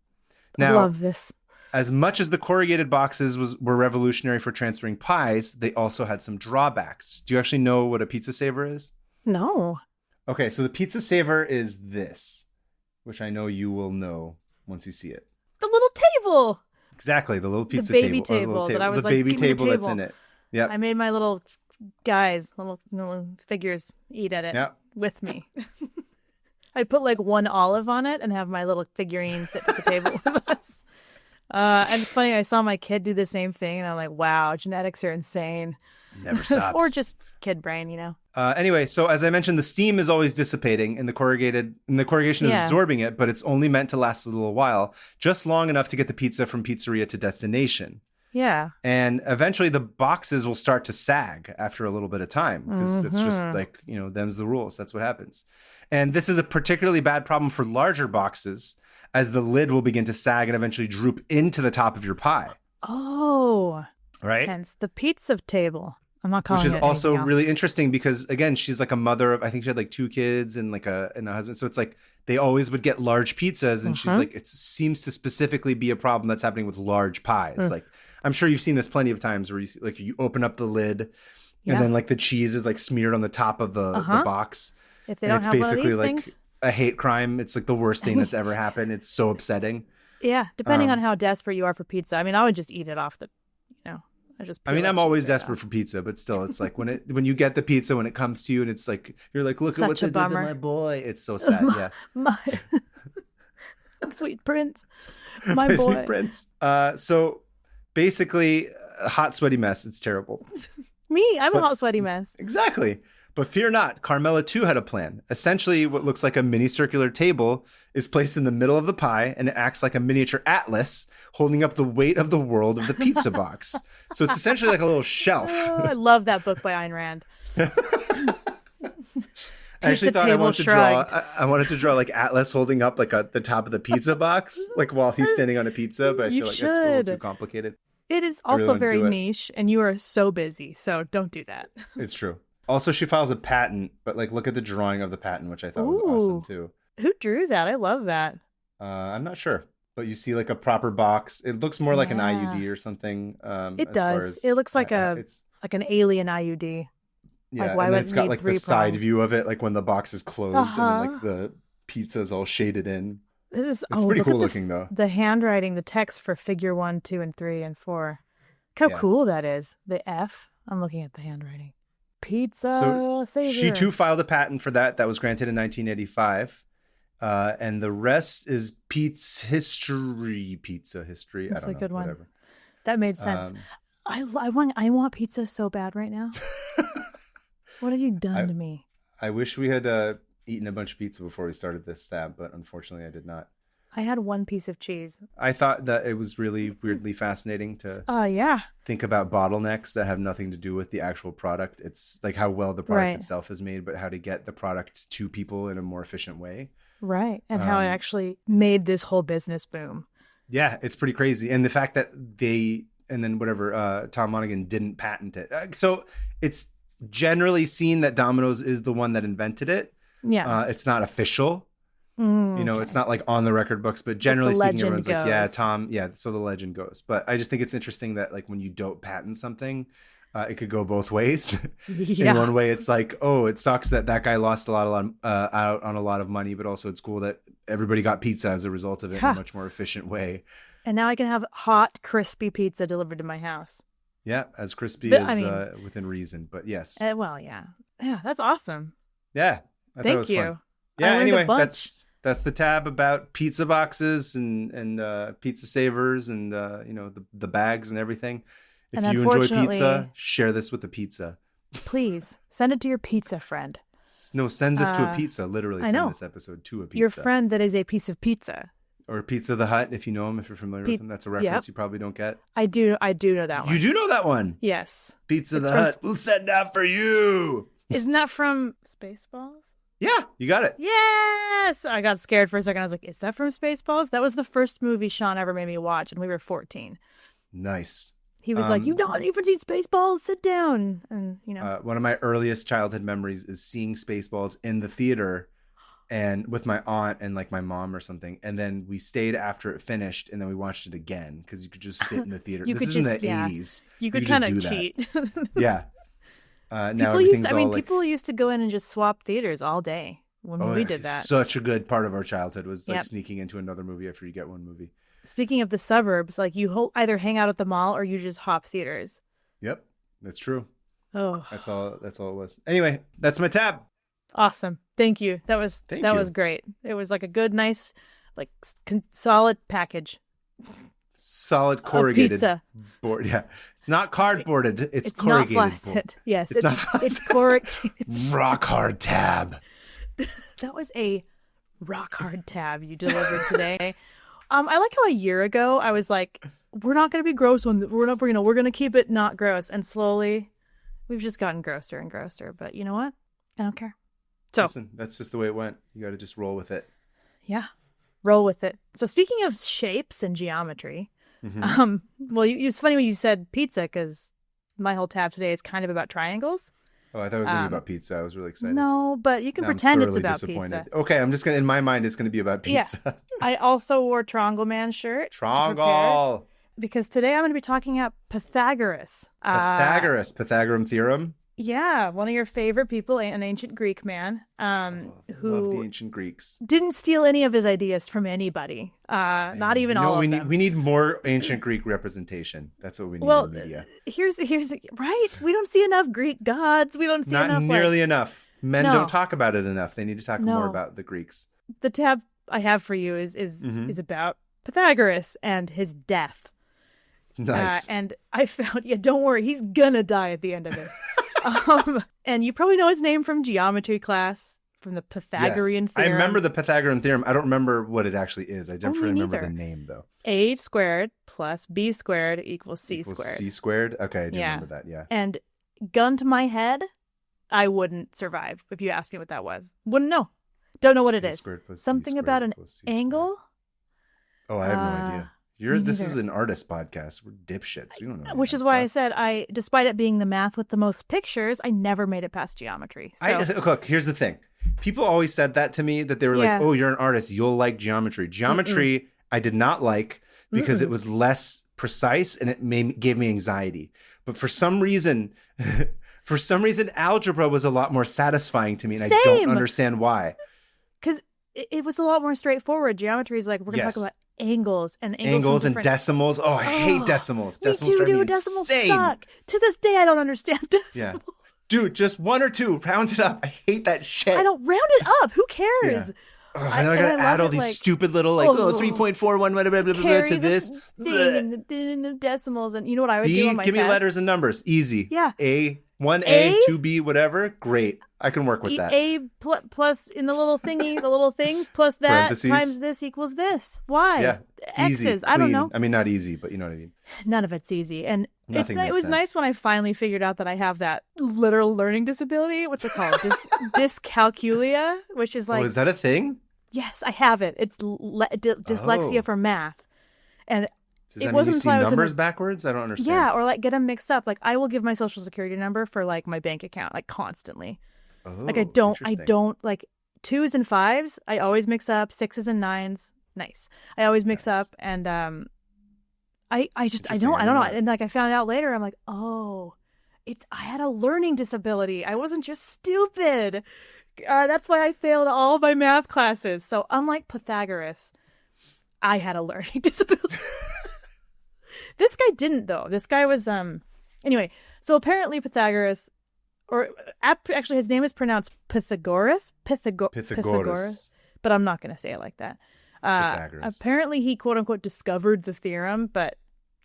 Now, love this. as much as the corrugated boxes were revolutionary for transferring pies, they also had some drawbacks. Do you actually know what a pizza saver is? No. Okay, so the pizza saver is this, which I know you will know once you see it. The little table. Exactly, the little pizza baby table. table that I was the like, baby "Give me the table that's table." in it. Yep. I made my little guys, little figures eat at it Yep. with me. I put like one olive on it and have my little figurine sit at the table with us. And it's funny, I saw my kid do the same thing, and I'm like, wow, genetics are insane. Never stops. Or just kid brain, Anyway, so as I mentioned, the steam is always dissipating and the corrugation is Yeah. absorbing it, but it's only meant to last a little while, just long enough to get the pizza from pizzeria to destination. Yeah. And eventually the boxes will start to sag after a little bit of time, because it's just like, them's the rules. That's what happens. And this is a particularly bad problem for larger boxes, as the lid will begin to sag and eventually droop into the top of your pie. Oh. Right? Hence the pizza table. I'm not calling Which is it also anything else. really interesting because, again, she's like a mother of, I think she had like 2 kids and like a husband. So it's like they always would get large pizzas, and she's like, it seems to specifically be a problem that's happening with large pies. Like, I'm sure you've seen this plenty of times where you open up the lid and then like the cheese is like smeared on the top of the box. If they And don't it's have one of basically these like things. a hate crime. It's like the worst thing that's ever happened. It's so upsetting. Yeah, depending on how desperate you are for pizza. I mean, I would just eat it off the, I mean, I'm always desperate for pizza, but still, it's like when you get the pizza, when it comes to you, and it's like you're like, look at what Such they a did to bummer. my boy. It's so sad. Yeah, My sweet prince, my my boy. sweet prince. So basically, a hot, sweaty mess. It's terrible. Me, I'm a hot, sweaty mess. Exactly. But fear not, Carmela too had a plan. Essentially, what looks like a mini circular table is placed in the middle of the pie, and it acts like a miniature atlas holding up the weight of the world of the pizza box. So it's essentially like a little shelf. Oh, I love that book by Ayn Rand. I actually thought I wanted to draw like Atlas holding up like the top of the pizza box, like while he's standing on a pizza, but I You feel like that's a little should. too complicated. It is really also wanna very do it. niche, and you are so busy, so don't do that. It's true. Also, she files a patent, but like look at the drawing of the patent, which I thought was awesome Ooh. too. Who drew that? I love that. I'm not sure, but you see like a proper box. It looks more like an IUD or something. It as far does. as It looks like it's an alien IUD. yeah, Why and then would it's it got need like the 3 side prongs? view of it, like when the box is closed, and then like the pizza is all shaded in. It's pretty look cool at looking though. The handwriting, the text for figure 1, 2, and 3, and 4. Look how cool that is. The F. I'm looking at the handwriting. Pizza So saver. she too filed a patent for that. That was granted in 1985. And the rest is pizza history. That's I don't a know. good one. Whatever. That made sense. I want pizza so bad right now. What have you done to me? I wish we had eaten a bunch of pizza before we started this tab, but unfortunately I did not. I had 1 piece of cheese. I thought that it was really weirdly fascinating to Yeah. think about bottlenecks that have nothing to do with the actual product. It's like how well the product itself is made, but how to get the product to people in a more efficient way. Right. And how it actually made this whole business boom. Yeah, it's pretty crazy. And the fact that Tom Monaghan didn't patent it. So it's generally seen that Domino's is the one that invented it. Yeah. It's not official. It's not like on the record books, but generally speaking, everyone's like, yeah, Tom. Yeah. So the legend goes. But I just think it's interesting that like when you don't patent something, it could go both ways. Yeah. In one way, it's like, oh, it sucks that guy lost out on a lot of money, but also it's cool that everybody got pizza as a result of it in a much more efficient way. And now I can have hot, crispy pizza delivered to my house. Yeah, as crispy as within reason, but yes. Well, yeah. Yeah, that's awesome. Yeah. Thank you. Fun. Yeah, anyway, that's the tab about pizza boxes and pizza savers and the bags and everything. If you enjoy pizza, share this with the pizza. Please send it to your pizza friend. No, send this to a pizza. Literally send this episode to a pizza. Your friend that is a piece of pizza. Or Pizza the Hut, if you know him, if you're familiar with him. That's a reference you probably don't get. I do know that one. You do know that one? Yes. Pizza the Hut. We'll send out for you. Isn't that from Spaceballs? Yeah, you got it. Yes! I got scared for a second. I was like, is that from Spaceballs? That was the first movie Sean ever made me watch, and we were 14. Nice. He was like, you've not even seen Spaceballs? Sit down. And, one of my earliest childhood memories is seeing Spaceballs in the theater and with my aunt and like my mom or something. And then we stayed after it finished, and then we watched it again because you could just sit in the theater. This is in the 80s. You could kind of cheat. Yeah. Now people used to go in and just swap theaters all day when we did that. Such a good part of our childhood was like sneaking into another movie after you get one movie. Speaking of the suburbs, like you either hang out at the mall or you just hop theaters. Yep, that's true. Oh, that's all it was. Anyway, that's my tab. Awesome. Thank you. That was great. It was like a good, nice, like solid package. Solid corrugated pizza. Board. Yeah, it's not cardboarded. It's corrugated. Not flaccid. Yes, it's corrugated. Rock hard tab. That was a rock hard tab you delivered today. I like how a year ago I was like, we're not going to be gross we're going to keep it not gross, and slowly we've just gotten grosser and grosser. But you know what? I don't care. So listen, that's just the way it went. You got to just roll with it. Yeah, roll with it. So speaking of shapes and geometry, well, it's funny when you said pizza because my whole tab today is kind of about triangles. Oh, I thought it was going to be about pizza. I was really excited. No, but you can pretend it's about pizza. Okay, I'm just going to, in my mind, it's going to be about pizza. Yeah. I also wore Triangle Man shirt. Triangle! Because today I'm going to be talking about Pythagoras. Pythagorean theorem? Yeah, one of your favorite people, an ancient Greek man, who love the ancient Greeks. Didn't steal any of his ideas from anybody, not even all of them. We need more ancient Greek representation. That's what we need in the media. Here's right. We don't see enough Greek gods. We don't see enough. Not nearly enough. Men don't talk about it enough. They need to talk more about the Greeks. The tab I have for you is about Pythagoras and his death. Nice. And I found, don't worry, he's gonna die at the end of this. And you probably know his name from geometry class, from the Pythagorean theorem. I remember the Pythagorean theorem. I don't remember what it actually is. I don't remember the name, though. A squared plus B squared equals C squared. C squared? Okay, I do remember that, yeah. And gun to my head, I wouldn't survive if you asked me what that was. Wouldn't know. Don't know what it is. Something about an angle? Oh, I have no idea. This is an artist podcast. We're dipshits. We don't know. Which is why I said despite it being the math with the most pictures, I never made it past geometry. So. Look, here's the thing. People always said that to me, that they were Yeah. like, oh, you're an artist, you'll like geometry. Geometry, I did not like because it was less precise and it gave me anxiety. But for some reason, algebra was a lot more satisfying to me, and I don't Same. understand why. Because it was a lot more straightforward. Geometry is like, we're going to talk about angles and and decimals. Oh, I hate decimals. Decimals drive me decimals insane. suck. To this day, I don't understand decimals. Yeah. Dude, just 1 or 2, round it up. I hate that shit. I don't round it up. Who cares? Yeah. I know I gotta add all these stupid little 3.41 blah, blah, blah, blah, to this thing and the decimals, and you know what I would do on my give me test? letters and numbers, easy. Yeah. A, 1A, 2B, whatever. Great, I can work with that. A plus in the little thingy, the little things plus that times this equals this. Why? Yeah, easy, X's. clean. I don't know. I mean, not easy, but you know what I mean. None of it's easy, and Nothing it was makes nice sense. when I finally figured out that I have that literal learning disability. What's it called? Dyscalculia, which is like, Is that a thing? yes, I have it. It's dyslexia for math, and Does it that wasn't mean you see until I was in numbers backwards? I don't understand. yeah, or like get them mixed up. Like I will give my social security number for like my bank account, like constantly. Oh, Like I don't interesting. like 2s and 5s. I always mix up 6s and 9s. Nice. I always mix Nice. up, and I don't Interesting. know. I didn't know. And like I found out later, I'm like, oh, I had a learning disability. I wasn't just stupid. That's why I failed all my math classes. So unlike Pythagoras, I had a learning disability. This guy didn't, though. This guy was anyway. So apparently Pythagoras, or actually his name is pronounced Pythagoras. Pythagoras. But I'm not going to say it like that. Pythagoras. Apparently he quote unquote discovered the theorem, but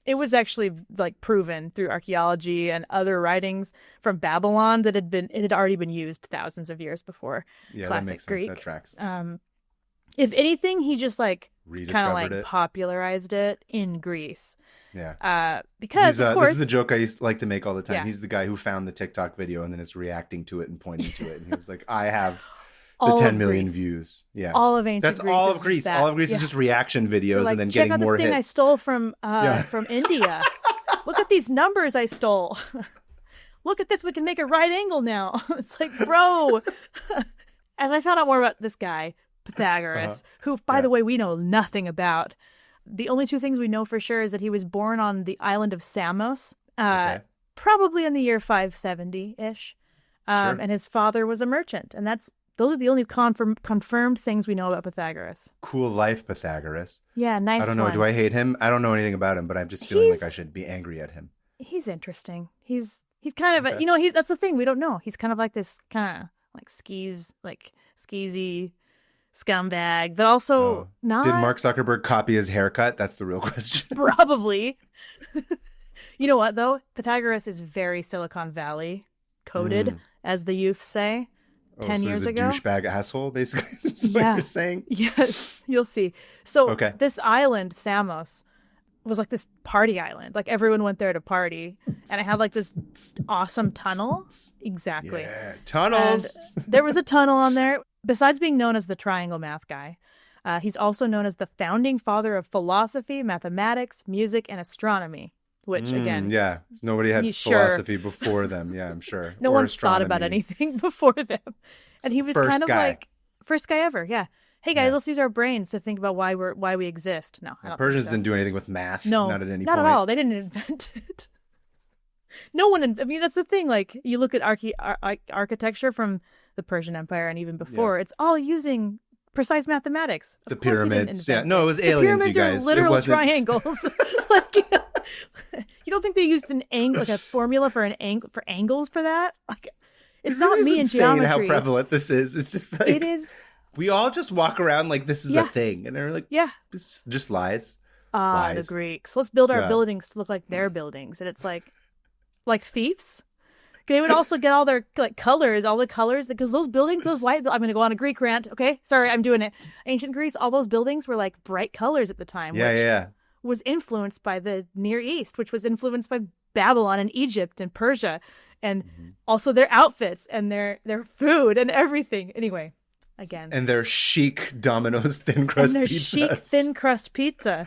it was actually like proven through archaeology and other writings from Babylon that it had already been used thousands of years before Yeah, classic that makes Greek. sense. That tracks. If anything, he just like kind of Rediscovered like it. popularized it in Greece. Yeah. Because of course, this is the joke I used to like to make all the time. Yeah. He's the guy who found the TikTok video and then it's reacting to it and pointing to it. And he was like, I have the all 10 of million Greece. views. Yeah. All of ancient That's Greece. all is of Greece. just that. All of Greece is Yeah. just reaction videos Like, and then check getting out more this thing I hits. stole from India. Look at these numbers I stole. Look at this. We can make a right angle now. It's like, bro. As I found out more about this guy, Pythagoras, who, by the way, we know nothing about. The only two things we know for sure is that he was born on the island of Samos, probably in the year 570-ish. Sure. And his father was a merchant. And those are the only confirmed things we know about Pythagoras. Cool life, Pythagoras. Yeah, nice I don't know. one. Do I hate him? I don't know anything about him, but I'm just feeling like I should be angry at him. He's interesting. He's kind of Okay. that's the thing we don't know. He's kind of like this kind of like skeezy scumbag, but also not. Did Mark Zuckerberg copy his haircut? That's the real question. Probably. You know what though? Pythagoras is very Silicon Valley coded, as the youth say. 10 so years he's a ago. douchebag asshole, basically. Is what Yeah. you're saying? Yes, you'll see. So Okay. this island, Samos, was like this party island. Like everyone went there to party, and it had like this awesome tunnel. Exactly. Yeah, tunnels. And there was a tunnel on there. Besides being known as the triangle math guy, he's also known as the founding father of philosophy, mathematics, music, and astronomy. Which again, yeah, nobody had you sure? philosophy before them. Yeah, I'm sure. No Or one thought about astronomy. anything before them. And he was First kind of guy. like first guy ever. Yeah. Hey guys, Yeah. let's use our brains to think about why we exist. No, I don't Persians think so. didn't do anything with math. No, not at any not point. at all. They didn't invent it. No one. I mean, that's the thing. Like you look at architecture from the Persian Empire and even before, it's all using precise mathematics. The Of course they didn't pyramids. Yeah, invent no, it was aliens, you pyramids guys. are literal it wasn't... triangles. Like, you don't think they used an angle, like a formula for angles for that? Like, it's not It is me in insane geometry. how prevalent this is. It's just like It is. we all just walk around like this is a Yeah. thing, and they're like, Yeah. it's just lies. The Lies. Greeks. Let's build our Yeah. buildings to look like their buildings, and it's like thieves. They would also get all their like colors, all the colors, because those buildings, those white. I'm going to go on a Greek rant. Okay, sorry, I'm doing it. Ancient Greece, all those buildings were like bright colors at the time. Yeah, which yeah. was influenced by the Near East, which was influenced by Babylon and Egypt and Persia, and also their outfits and their food and everything. Anyway, again, And their chic Domino's thin crust and their pizzas. chic thin crust pizza.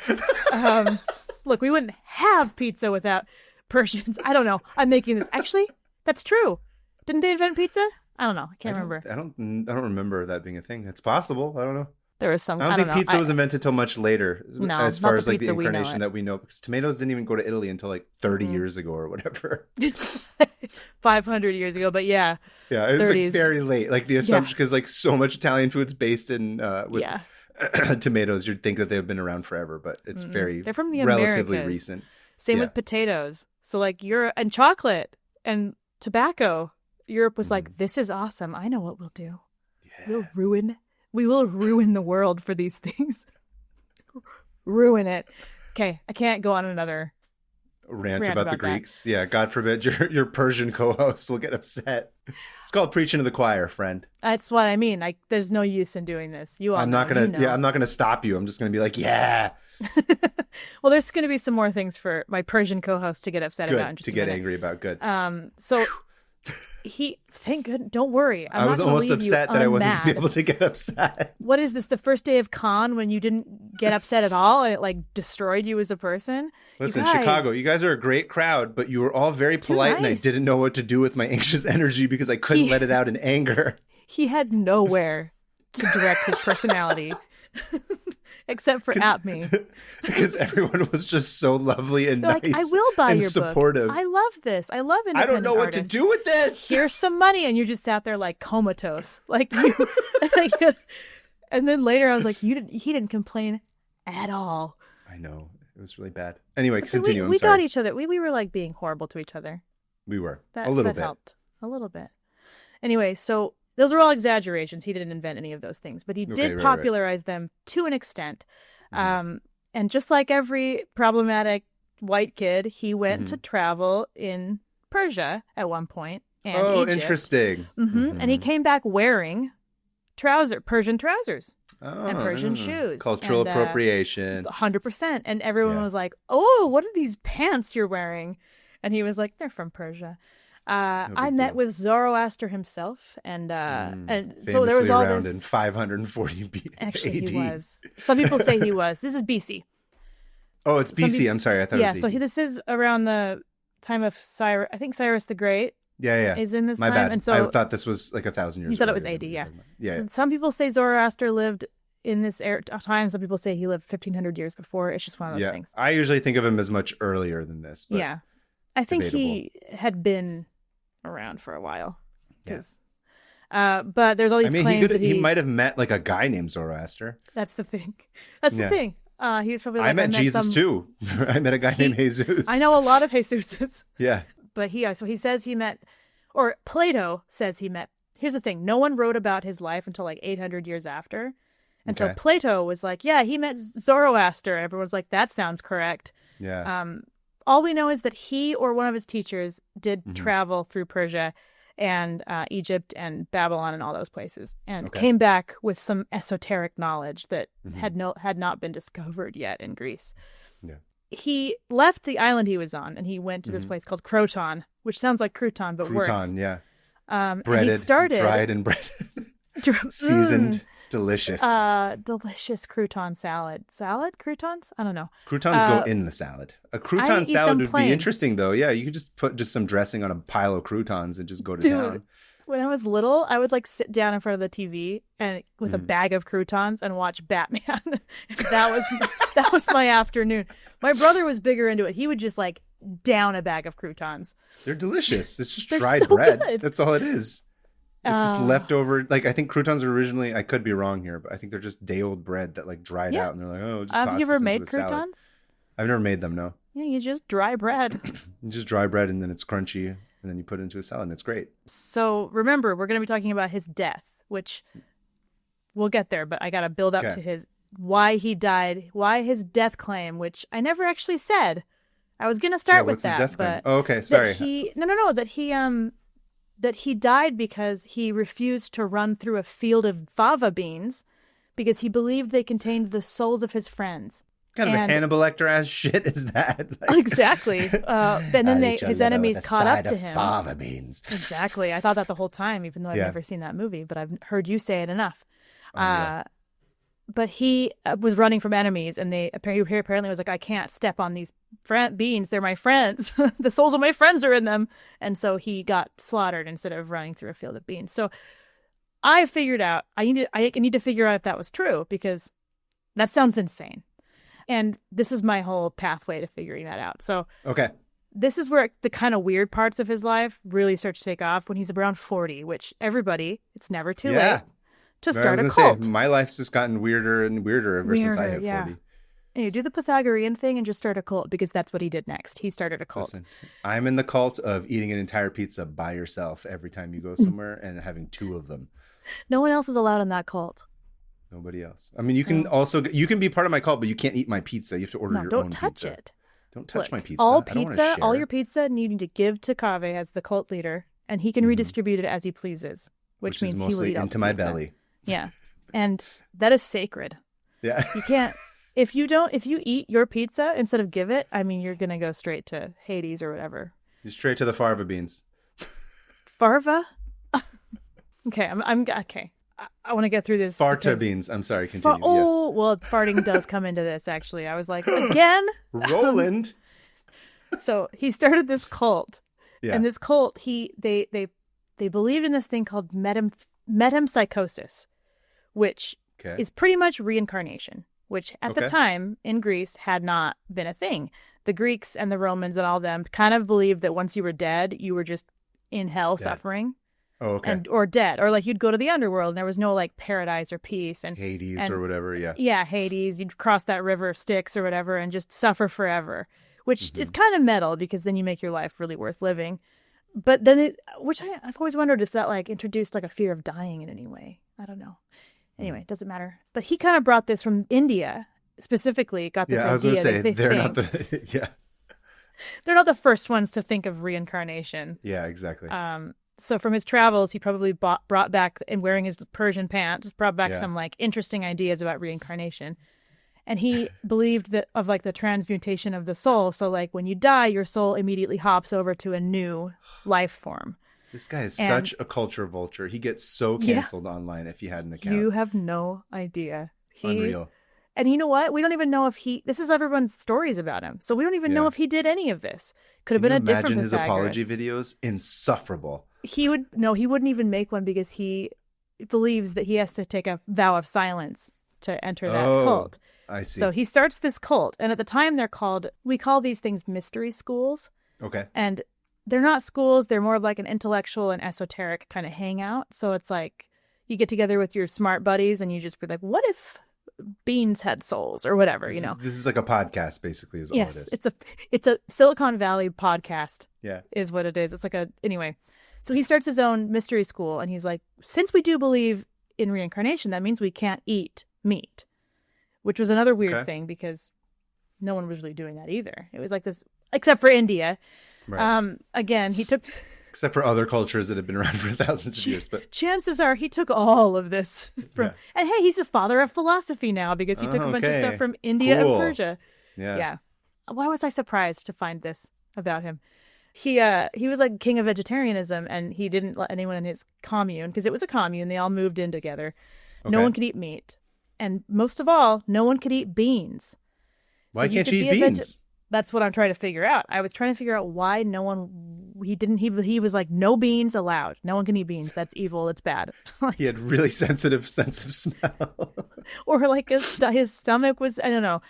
Look, we wouldn't have pizza without Persians. I don't know. I'm making this. Actually, that's true. Didn't they invent pizza? I don't know. I can't remember. I don't remember that being a thing. It's possible. I don't know. There was some. I don't think pizza was invented till much later, No, as not far the as like the pizza we know incarnation it. that we know. Because tomatoes didn't even go to Italy until like 30 years ago or whatever. 500 years ago, but yeah. Yeah, it was 30s. like very late. Like the assumption, because like so much Italian food's based in with tomatoes, you'd think that they've been around forever, but it's They're from the relatively Americas. recent. Same with potatoes. So like and chocolate and tobacco. Europe was like, this is awesome. I know what we'll do. Yeah. We will ruin the world for these things. Ruin it. Okay, I can't go on another rant about the Greeks. Yeah, God forbid your Persian co-host will get upset. It's called preaching to the choir, friend. That's what I mean. There's no use in doing this. I'm not gonna stop you. I'm just gonna be like, yeah. Well, there's gonna be some more things for my Persian co-host to get upset about. In just to a get minute. angry about. Good. So thank goodness. Don't worry. I was almost upset that I wasn't gonna be able to get upset. What is this? The first day of con when you didn't get upset at all and it like destroyed you as a person? Listen, Chicago, you guys are a great crowd, but you were all very polite and I didn't know what to do with my anxious energy because I couldn't let it out in anger. He had nowhere to direct his personality. Except for at me. Because everyone was just so lovely and nice. Like, I will buy and your supportive. book. I love this. I love independent I don't know artists. what to do with this. Here's some money. And you just sat there like comatose. Like you, and then later I was like, he didn't complain at all. I know. It was really bad. Anyway, continue. We got each other. We were like being horrible to each other. We were. That bit. Helped. A little bit. Anyway, so those are all exaggerations. He didn't invent any of those things, but he did popularize them to an extent. And just like every problematic white kid, he went to travel in Persia at one point and Egypt. Interesting. And he came back wearing Persian trousers and Persian shoes. Cultural appropriation. 100%. And everyone was like, oh, what are these pants you're wearing? And he was like, they're from Persia. I met with Zoroaster himself, and so there was all around this. In 540 Actually, AD. he was. Some people say he was. This is BC. Oh, it's BC. I'm sorry, I thought it was AD. So this is around the time of Cyrus. I think Cyrus the Great. Yeah. Is in this My time. bad. And so I thought this was like 1,000 years. You thought it was AD, yeah. Yeah. So some people say Zoroaster lived in this time. Some people say he lived 1,500 years before. It's just one of those things. I usually think of him as much earlier than this. But yeah, I think debatable. he had been around for a while. Yes. But there's all these claims that he might have met like a guy named Zoroaster. That's the thing. That's the thing. He was probably like, I met Jesus too. I met a guy named Jesus. I know a lot of Jesuses. Yeah. But so he says he met, or Plato says he met. Here's the thing. No one wrote about his life until like 800 years after. And so Plato was like, yeah, he met Zoroaster. Everyone's like, that sounds correct. Yeah. All we know is that he or one of his teachers did travel through Persia and Egypt and Babylon and all those places, and came back with some esoteric knowledge that had not been discovered yet in Greece. Yeah. He left the island he was on, and he went to this place called Croton, which sounds like crouton, but worse. Crouton, yeah. Breaded, he started, dried and breaded, seasoned. Delicious. Delicious crouton salad. Salad? Croutons? I don't know. Croutons go in the salad. A crouton salad would be interesting, though. Yeah, you could just put just some dressing on a pile of croutons and just go to town. When I was little, I would like sit down in front of the TV and with a bag of croutons and watch Batman. that was my afternoon. My brother was bigger into it. He would just like down a bag of croutons. They're delicious. It's just dried bread. Good. That's all it is. It's just leftover. Like, I think croutons are originally, I could be wrong here, but I think they're just day-old bread that like dried out, and they're like, oh, just toss have you ever made croutons? Salad. I've never made them, no. Yeah, you just dry bread. You just dry bread, and then it's crunchy, and then you put it into a salad, and it's great. So remember, we're going to be talking about his death, which we'll get there, but I got to build up to why he died, why his death claim, which I never actually said. I was going to start with that, his death but claim? Oh, okay, sorry. That he died because he refused to run through a field of fava beans because he believed they contained the souls of his friends. What kind of a Hannibal Lecter ass shit is that? Exactly. And then his enemies caught up to him. Fava beans. Exactly. I thought that the whole time, even though I've never seen that movie, but I've heard you say it enough. but he was running from enemies, and he apparently was like, I can't step on these beings. They're my friends. The souls of my friends are in them. And so he got slaughtered instead of running through a field of beans. So I figured out, I need to figure out if that was true, because that sounds insane. And this is my whole pathway to figuring that out. So Okay. this is where the kind of weird parts of his life really start to take off, when he's around 40, which everybody, it's never too late to start a cult. Say, my life's just gotten weirder and weirder ever since I hit 40. And you do the Pythagorean thing and just start a cult, because that's what he did next. He started a cult. Listen, I'm in the cult of eating an entire pizza by yourself every time you go somewhere and having 2 of them. No one else is allowed in that cult. Nobody else. I mean, you can you can be part of my cult, but you can't eat my pizza. You have to order your own pizza. Don't touch it. Don't touch my pizza. All your pizza, you need to give to Kaveh as the cult leader, and he can redistribute it as he pleases, which means is mostly he will eat into my belly. Yeah. And that is sacred. Yeah. You can't, if you eat your pizza instead of give it, I mean, you're going to go straight to Hades or whatever. You're straight to the farva beans. Farva? Okay. Okay. I want to get through this. Farta beans. I'm sorry. Continue. Well, farting does come into this, actually. I was like, again? Roland. So he started this cult. Yeah. And this cult, they believed in this thing called metempsychosis, which is pretty much reincarnation, which at the time in Greece had not been a thing. The Greeks and the Romans and all them kind of believed that once you were dead, you were just in hell suffering. Oh, okay. Or dead, or like you'd go to the underworld and there was no like paradise or peace and Hades or whatever. Yeah. Yeah. Hades. You'd cross that river of Styx or whatever and just suffer forever, which is kind of metal, because then you make your life really worth living. But then I've always wondered if that like introduced like a fear of dying in any way. I don't know. Anyway, it doesn't matter. But he kind of brought this from India specifically, got this idea. I was going to say, they're not the, They're not the first ones to think of reincarnation. Yeah, exactly. So from his travels, he probably brought back, and wearing his Persian pants, brought back some like interesting ideas about reincarnation. And he believed that of like the transmutation of the soul. So like when you die, your soul immediately hops over to a new life form. This guy is such a culture vulture. He gets so canceled online if he had an account. You have no idea. Unreal. And you know what? We don't even know if this is everyone's stories about him. So we don't even know if he did any of this. Could have been a different Pythagoras. Imagine his apology videos? Insufferable. He wouldn't even make one, because he believes that he has to take a vow of silence to enter that cult. I see. So he starts this cult. And at the time we call these things mystery schools. Okay. And they're not schools. They're more of like an intellectual and esoteric kind of hangout. So it's like you get together with your smart buddies and you just be like, what if beans had souls or whatever, This is like a podcast, basically, is all it is. It's a Silicon Valley podcast. Yeah. Is what it is. It's like anyway. So he starts his own mystery school, and he's like, since we do believe in reincarnation, that means we can't eat meat, which was another weird thing, because no one was really doing that either. It was like this, except for India. Right. Again, he took... Except for other cultures that have been around for thousands of years. But chances are he took all of this from... Yeah. And hey, he's a father of philosophy now, because he took a bunch of stuff from India and Persia. Yeah. Why was I surprised to find this about him? He was like king of vegetarianism, and he didn't let anyone in his commune, because it was a commune. They all moved in together. No one could eat meat. And most of all, no one could eat beans. Why can't you eat beans? That's what I'm trying to figure out. I was trying to figure out why he was like, no beans allowed. No one can eat beans. That's evil. It's bad. He had really sensitive sense of smell. Or like his stomach was, I don't know.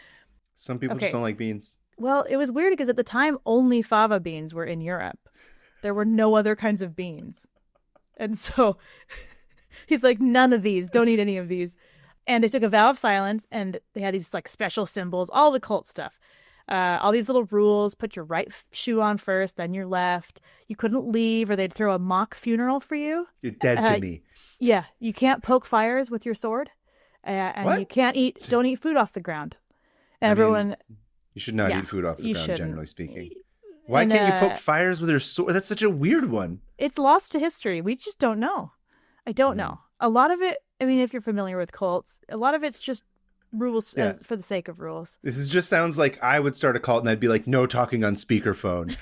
Some people just don't like beans. Well, it was weird, because at the time, only fava beans were in Europe. There were no other kinds of beans. And so he's like, none of these. Don't eat any of these. And they took a vow of silence, and they had these like special symbols, all the cult stuff. All these little rules: put your right shoe on first, then your left. You couldn't leave, or they'd throw a mock funeral for you. You're dead to me. Yeah, you can't poke fires with your sword, and what? You can't don't eat food off the ground. And everyone, you should not eat food off the ground, shouldn't. Generally speaking. Why can't you poke fires with your sword? That's such a weird one. It's lost to history. We just don't know. I don't know. A lot of it, I mean, if you're familiar with cults, a lot of it's just rules Yeah. for the sake of rules. Just sounds like I would start a cult and I'd be like, no talking on speakerphone.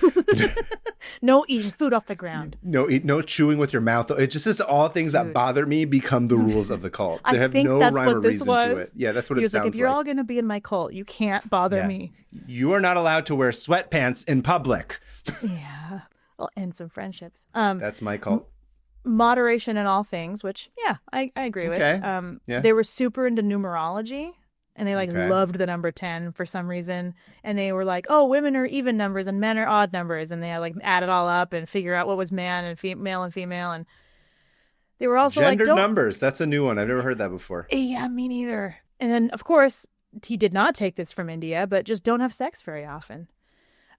No eating food off the ground. No chewing with your mouth. It just is all things that bother me become the rules of the cult. They have think no that's rhyme what or this reason to was. it. Yeah, that's what He it was like, sounds if you're like. all going to be in my cult, you can't bother Yeah. me. You are not allowed to wear sweatpants in public. Yeah. I'll end some friendships. That's my cult. Moderation in all things, which, yeah, I agree Okay. with. Yeah. They were super into numerology. And they Okay. loved the number 10 for some reason. And they were like, oh, women are even numbers and men are odd numbers. And they add it all up and figure out what was man and male and female. And they were also Gendered like, numbers. That's a new one. I've never heard that before. Yeah, me neither. And then, of course, he did not take this from India, but just don't have sex very often.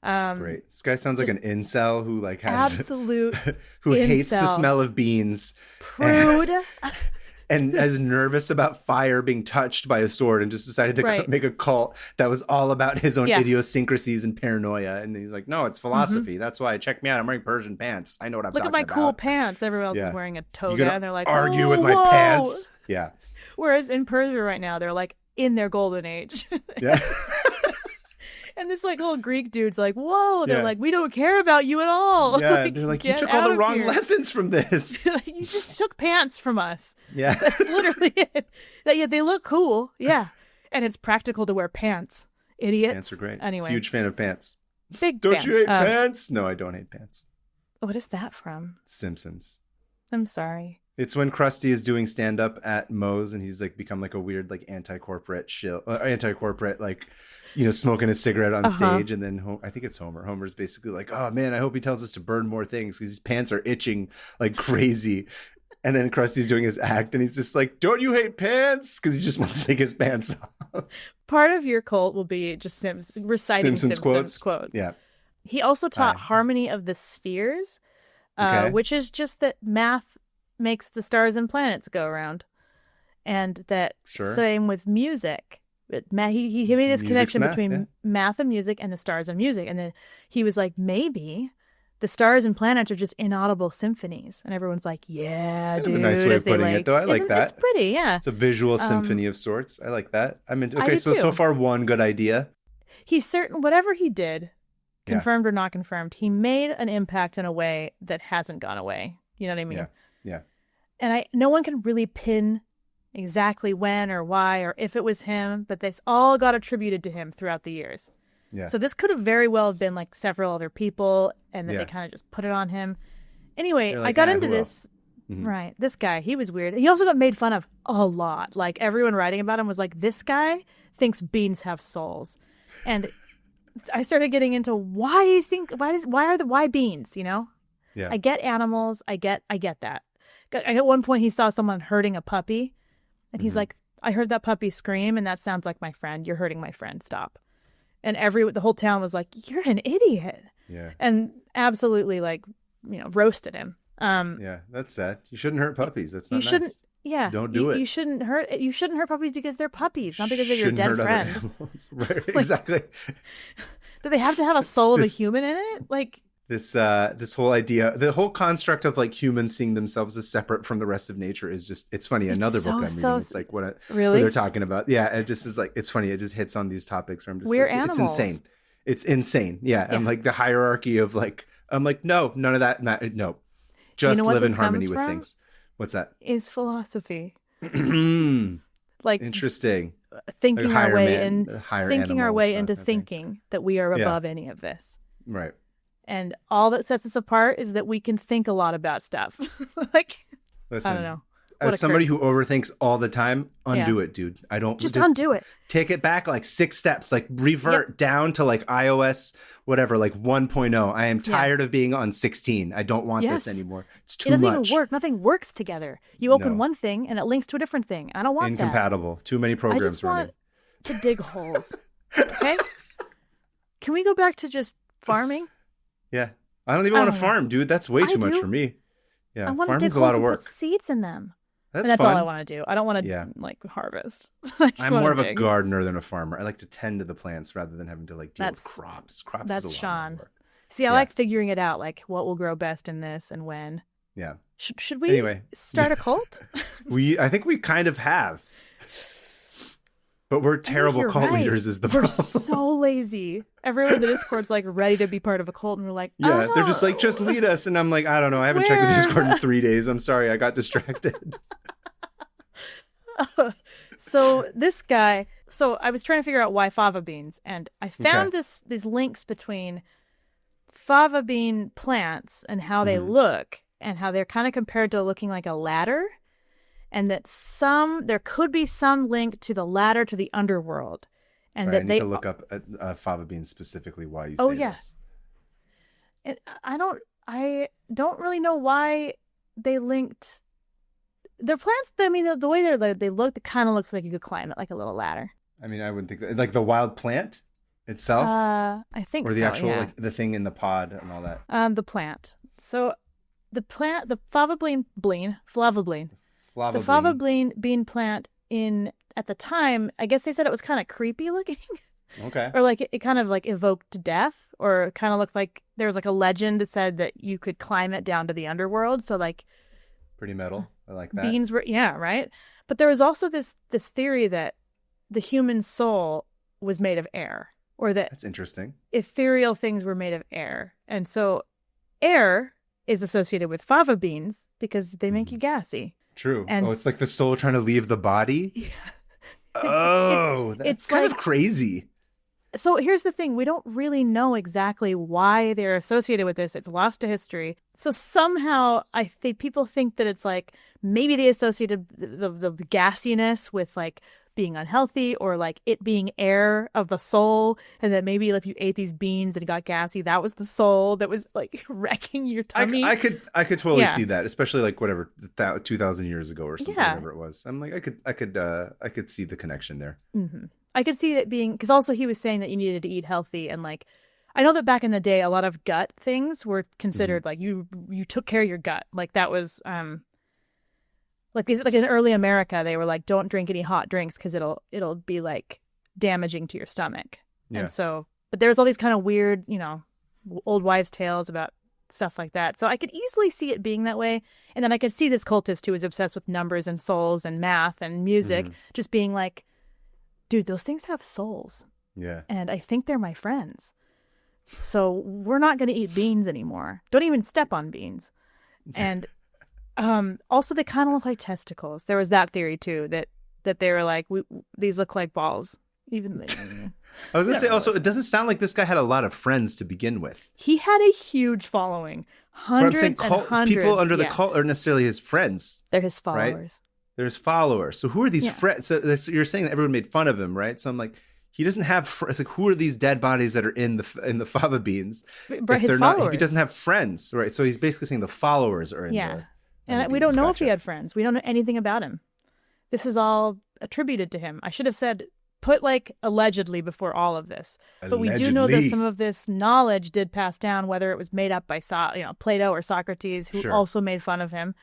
Great. This guy sounds like an incel who has absolute who hates the incel. smell of beans. Prude. And is nervous about fire being touched by a sword and just decided to make a cult that was all about his own idiosyncrasies and paranoia. And he's like, no, it's philosophy. That's why. Check me out. I'm wearing Persian pants. I know what I'm Look talking at about. my cool pants. Everyone else is wearing a toga. And they're like, argue oh, with my whoa. pants. Yeah. Whereas in Persia right now, they're like in their golden age. Yeah. And this little Greek dude's like, whoa. They're Yeah. like, we don't care about you at all. Yeah. They're like, you get took all out the of wrong here. lessons from this. You just took pants from us. Yeah. That's literally it. Yeah, they look cool. Yeah. And it's practical to wear pants. Idiots. Pants are great. Anyway. Huge fan of pants. Big Don't fan. you hate pants? No, I don't hate pants. What is that from? Simpsons. I'm sorry. It's when Krusty is doing stand up at Moe's and he's become a weird anti-corporate smoking a cigarette on stage, and then I think it's Homer. Homer's basically like, oh man, I hope he tells us to burn more things because his pants are itching like crazy. And then Krusty's doing his act and he's just like, don't you hate pants? Because he just wants to take his pants off. Part of your cult will be just reciting Simpsons quotes. Yeah. He also taught harmony of the spheres, which is just that math makes the stars and planets go around. And that same with music. He made this connection between math and music and the stars and music. And then he was like, maybe the stars and planets are just inaudible symphonies. And everyone's like, yeah, it's dude. A nice way of putting it, though. I like that. It's pretty, yeah. It's a visual symphony of sorts. I like that. Okay, do so too. far one good idea. Whatever he did, confirmed or not confirmed, he made an impact in a way that hasn't gone away. You know what I mean? Yeah. And no one can really pin exactly when or why or if it was him, but this all got attributed to him throughout the years. Yeah. So this could have very well been several other people, and then they kind of just put it on him. Anyway, I got into this. Mm-hmm. Right. This guy, he was weird. He also got made fun of a lot. Everyone writing about him was like, this guy thinks beans have souls. And I started getting into why beans, you know? Yeah. I get animals. I get that. At one point he saw someone hurting a puppy and he's like, I heard that puppy scream and that sounds like my friend. You're hurting my friend. Stop. And the whole town was like, you're an idiot. Yeah. And absolutely roasted him. Yeah, that's sad. You shouldn't hurt puppies. That's not nice. Shouldn't. Yeah. Don't do it. You shouldn't hurt puppies because they're puppies, not because they're your dead friend. Right, exactly. Do they have to have a soul of a human in it? This whole idea, the whole construct of humans seeing themselves as separate from the rest of nature is just, it's funny. Another book I'm reading, it's what they're talking about. Yeah, it just is it's funny. It just hits on these topics where I'm just we're animals. It's insane. It's insane. Yeah. I'm the hierarchy of I'm no, none of that. No, just live in harmony with things. What's that? Is philosophy. Interesting. Thinking our way into stuff, thinking that we are above any of this. Right. And all that sets us apart is that we can think a lot about stuff. Listen, I don't know. As somebody who overthinks all the time, undo it, dude. I don't just undo it. Take it back 6 steps, revert down to iOS, whatever, 1.0. I am tired of being on 16. I don't want this anymore. It's too much. It doesn't even work. Nothing works together. You open one thing and it links to a different thing. I don't want Incompatible. Too many programs I just running. want to dig holes. Okay? Can we go back to just farming? Yeah. I don't even want to farm, dude. That's way too much for me. Yeah. I want to dig a lot holes of and work. put seeds in them. That's all fun. I want to do. I don't want to harvest. I'm more of a gardener than a farmer. I like to tend to the plants rather than having to deal with crops. That's is a Sean. lot of work. See, I like figuring it out, what will grow best in this and when. Yeah. Should we start a cult? I think we kind of have. But we're terrible you're cult right. leaders is the We're problem. so lazy. Everyone in the Discord's like ready to be part of a cult, and we're like, Yeah, oh, they're just like, just lead us. And I'm like, I don't know. I haven't checked the Where? Discord in 3 days. I'm sorry. I got distracted. So this guy, so I was trying to figure out why fava beans, and I found these links between fava bean plants and how they look, and how they're kind of compared to looking like a ladder, and that there could be some link to the ladder to the underworld. And Sorry, that I need to look up fava beans specifically why you say this. And I don't really know why they linked their plants. I mean, the way they look, it kind of looks like you could climb it like a little ladder. I mean, I wouldn't think that, like the wild plant itself, I think, or the so, actual yeah. like the thing in the pod and all that. The plant. So the fava bean, Flava the fava bean plant at the time, I guess they said it was kind of creepy looking. Okay. Or like it kind of like evoked death, or it kind of looked like there was like a legend that said that you could climb it down to the underworld. So like Pretty metal. I like that. beans were, yeah, right. But there was also this theory that the human soul was made of air, or that That's interesting. ethereal things were made of air. And so air is associated with fava beans because they make you gassy. True. And it's like the soul trying to leave the body. Yeah. That's it's kind like, of crazy. So here's the thing. We don't really know exactly why they're associated with this. It's lost to history. So somehow I think people think that it's like maybe they associated the gassiness with like being unhealthy, or like it being air of the soul. And that maybe if you ate these beans and got gassy, that was the soul that was like wrecking your tummy. I could totally see that, especially like whatever 2,000 years ago or something, Yeah. whatever it was. I'm like, I could see the connection there. Mm-hmm. I could see it being, because also he was saying that you needed to eat healthy, and like I know that back in the day a lot of gut things were considered like you took care of your gut, like that was like in early America they were like, don't drink any hot drinks because it'll be like damaging to your stomach. Yeah. And so, but there's all these kind of weird, old wives' tales about stuff like that. So I could easily see it being that way. And then I could see this cultist who was obsessed with numbers and souls and math and music just being like, dude, those things have souls. Yeah. And I think they're my friends. So we're not going to eat beans anymore. Don't even step on beans. And also they kind of look like testicles. There was that theory too, that they were like, these look like balls. Even I was gonna say also, it doesn't sound like this guy had a lot of friends to begin with. He had a huge following. Hundreds and hundreds. People under the cult aren't necessarily his friends. They're his right? followers. There's followers. So who are these friends? So you're saying that everyone made fun of him, right? So I'm like, he doesn't have. It's like, who are these dead bodies that are in the fava beans? But his followers. If he doesn't have friends, right? So he's basically saying the followers are in there. And we don't know if he had friends. We don't know anything about him. This is all attributed to him. I should have said, put like allegedly before all of this. But we do know that some of this knowledge did pass down, whether it was made up by Plato or Socrates, who also made fun of him.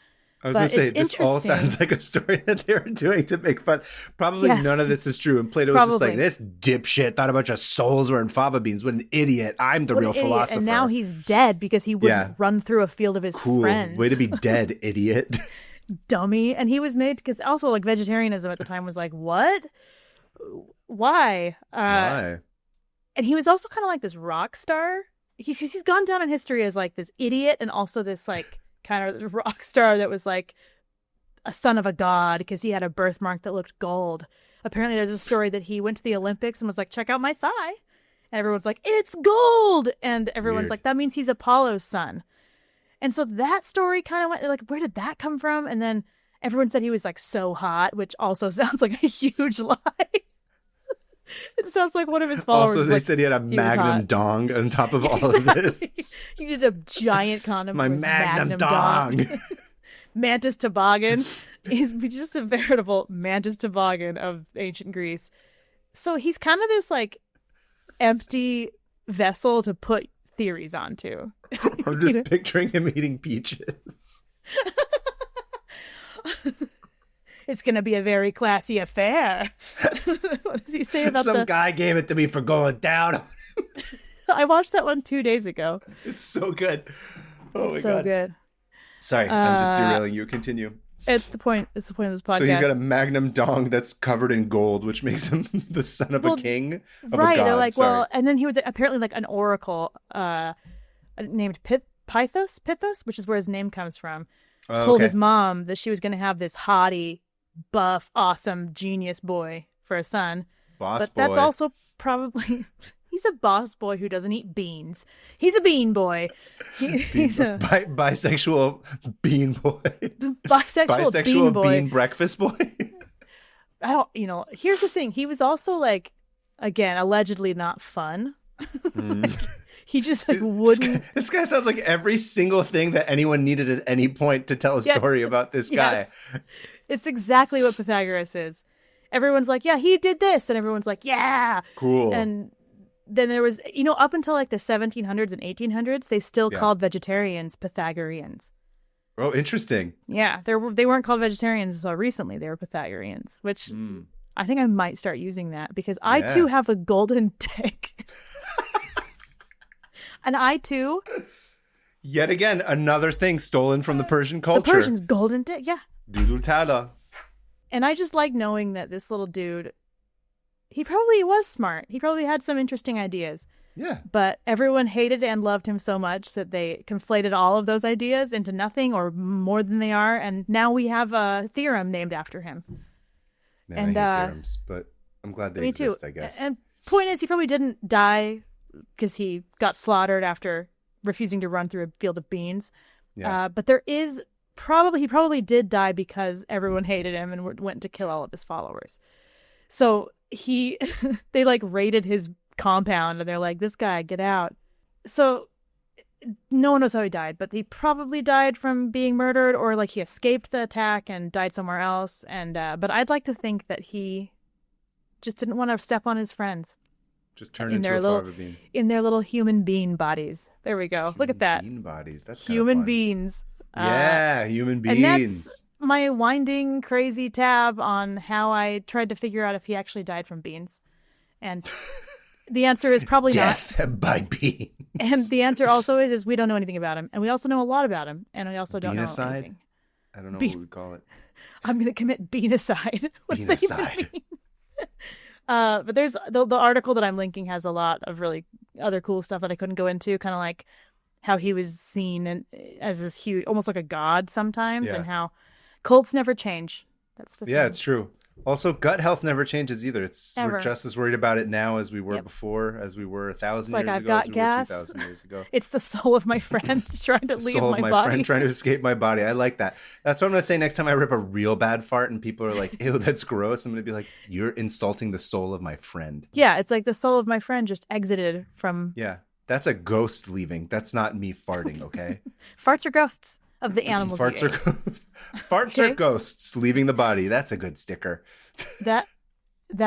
I was going to say, this all sounds like a story that they were doing to make fun. Probably none of this is true. And Plato was just like, this dipshit thought a bunch of souls were in fava beans. What an idiot. I'm the real philosopher. And now he's dead because he wouldn't run through a field of his friends. Way to be dead, idiot. Dummy. And he was made, because also like vegetarianism at the time was like, what? Why? Why? And he was also kind of like this rock star. Because he's gone down in history as like this idiot, and also this like kind of rock star that was like a son of a god because he had a birthmark that looked gold. Apparently there's a story that he went to the Olympics and was like, check out my thigh. And everyone's like, it's gold. And everyone's like, that means he's Apollo's son. And so that story kind of went like, where did that come from? And then everyone said he was like so hot, which also sounds like a huge lie. It sounds like one of his followers. Also, they said he had a magnum dong on top of all of this. He did a giant condom. My magnum dong. Mantis toboggan. He's just a veritable mantis toboggan of ancient Greece. So he's kind of this like empty vessel to put theories onto. I'm just picturing him eating peaches. It's going to be a very classy affair. What does he say about Some guy gave it to me for going down. I watched that one 2 days ago. It's so good. Oh, it's so good. Sorry, I'm just derailing you. Continue. It's the point. It's the point of this podcast. So he's got a magnum dong that's covered in gold, which makes him the son of a king of right. a god. They're like, Sorry. well, and then he was apparently like an oracle named Pythos, which is where his name comes from. Told his mom that she was going to have this haughty, buff, awesome, genius boy for a son. Boss boy. That's also probably... He's a boss boy who doesn't eat beans. He's a bean boy. He's a bisexual bean boy. Bisexual bean boy. Bean breakfast boy. I don't, here's the thing. He was also like, again, allegedly not fun. Like, he just like wouldn't. This guy sounds like every single thing that anyone needed at any point to tell a story about this guy. It's exactly what Pythagoras is. Everyone's like, yeah, he did this. And everyone's like, yeah. Cool. And then there was, up until like the 1700s and 1800s, they still called vegetarians Pythagoreans. Oh, interesting. Yeah, they weren't called vegetarians until recently. They were Pythagoreans, which I think I might start using that because I too have a golden dick. And I too. Yet again, another thing stolen from the Persian culture. The Persians' golden dick, yeah. Doodle tala. And I just like knowing that this little dude, he probably was smart. He probably had some interesting ideas. Yeah. But everyone hated and loved him so much that they conflated all of those ideas into nothing or more than they are. And now we have a theorem named after him. Man, and I hate theorems, but I'm glad they exist, I guess. And point is, he probably didn't die because he got slaughtered after refusing to run through a field of beans. Yeah. But there is he probably did die because everyone hated him and went to kill all of his followers. So they like raided his compound and they're like, this guy, get out. So no one knows how he died, but he probably died from being murdered or like he escaped the attack and died somewhere else. And but I'd like to think that he just didn't want to step on his friends. Just turned into a fava bean. In their little human bean bodies. There we go. Look at that. Bean bodies. That's human beans. Yeah, human beans. And that's my winding crazy tab on how I tried to figure out if he actually died from beans. And the answer is probably Death by beans. And the answer also is we don't know anything about him. And we also know a lot about him. And we also don't know anything. I don't know what we would call it. I'm going to commit beanocide. What's beanocide. But there's the article that I'm linking has a lot of really other cool stuff that I couldn't go into, kind of like how he was seen as this huge, almost like a god sometimes, and how cults never change. That's the thing. Yeah, it's true. Also, gut health never changes either. We're just as worried about it now as we were before, as we were 1,000 years ago, I've got gas. 2,000 years ago. It's the soul of my friend trying to leave soul my of my body. friend trying to escape my body. I like that. That's what I'm going to say next time I rip a real bad fart and people are like, ew, that's gross. I'm going to be like, you're insulting the soul of my friend. Yeah, it's like the soul of my friend just exited from... Yeah, that's a ghost leaving. That's not me farting, okay? Farts are ghosts of the animals. Farts are ghosts leaving the body. That's a good sticker. That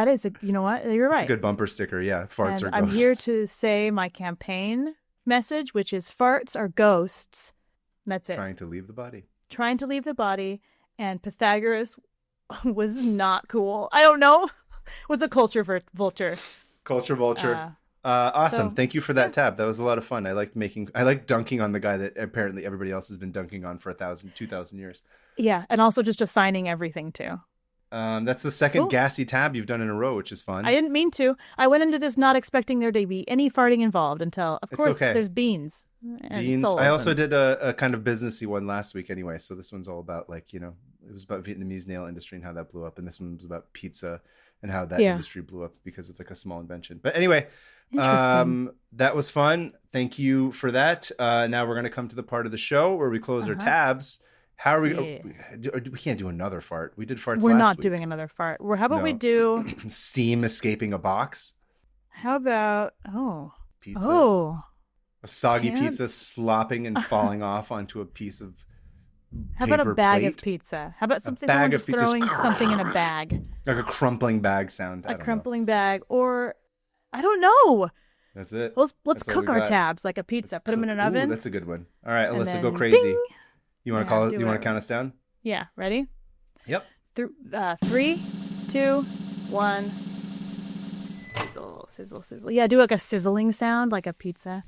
is you know what? You're right. It's a good bumper sticker. Yeah, farts are ghosts. I'm here to say my campaign message, which is farts are ghosts. That's it. Trying to leave the body. Trying to leave the body. And Pythagoras was not cool. I don't know. Was a culture vulture. Culture vulture. Awesome. So, thank you for that tab. That was a lot of fun. I like dunking on the guy that apparently everybody else has been dunking on for 2,000 years. Yeah, and also just assigning everything to. That's the second gassy tab you've done in a row, which is fun. I didn't mean to. I went into this not expecting there to be any farting involved until, of course, there's beans. Beans. I also did a kind of businessy one last week anyway. So this one's all about it was about Vietnamese nail industry and how that blew up. And this one was about pizza and how that industry blew up because of a small invention. But anyway, that was fun. Thank you for that. Now we're going to come to the part of the show where we close our tabs. How are we? We can't do another fart. We did farts last week. We're not doing another fart. How about we do... steam escaping a box? How about... Pizzas. A soggy pizza slopping and falling off onto a piece of How about a bag of pizza? How about someone just throwing something in a bag? Like a crumpling bag sound. A crumpling bag. Or... I don't know. That's it. Let's cook our tabs like a pizza. Put them in an oven. That's a good one. All right, Alyssa, go crazy. Ding! You want to call it? You want to count us down? Yeah. Ready? Yep. 3, 2, 1. Sizzle, sizzle, sizzle. Yeah, do like a sizzling sound, like a pizza.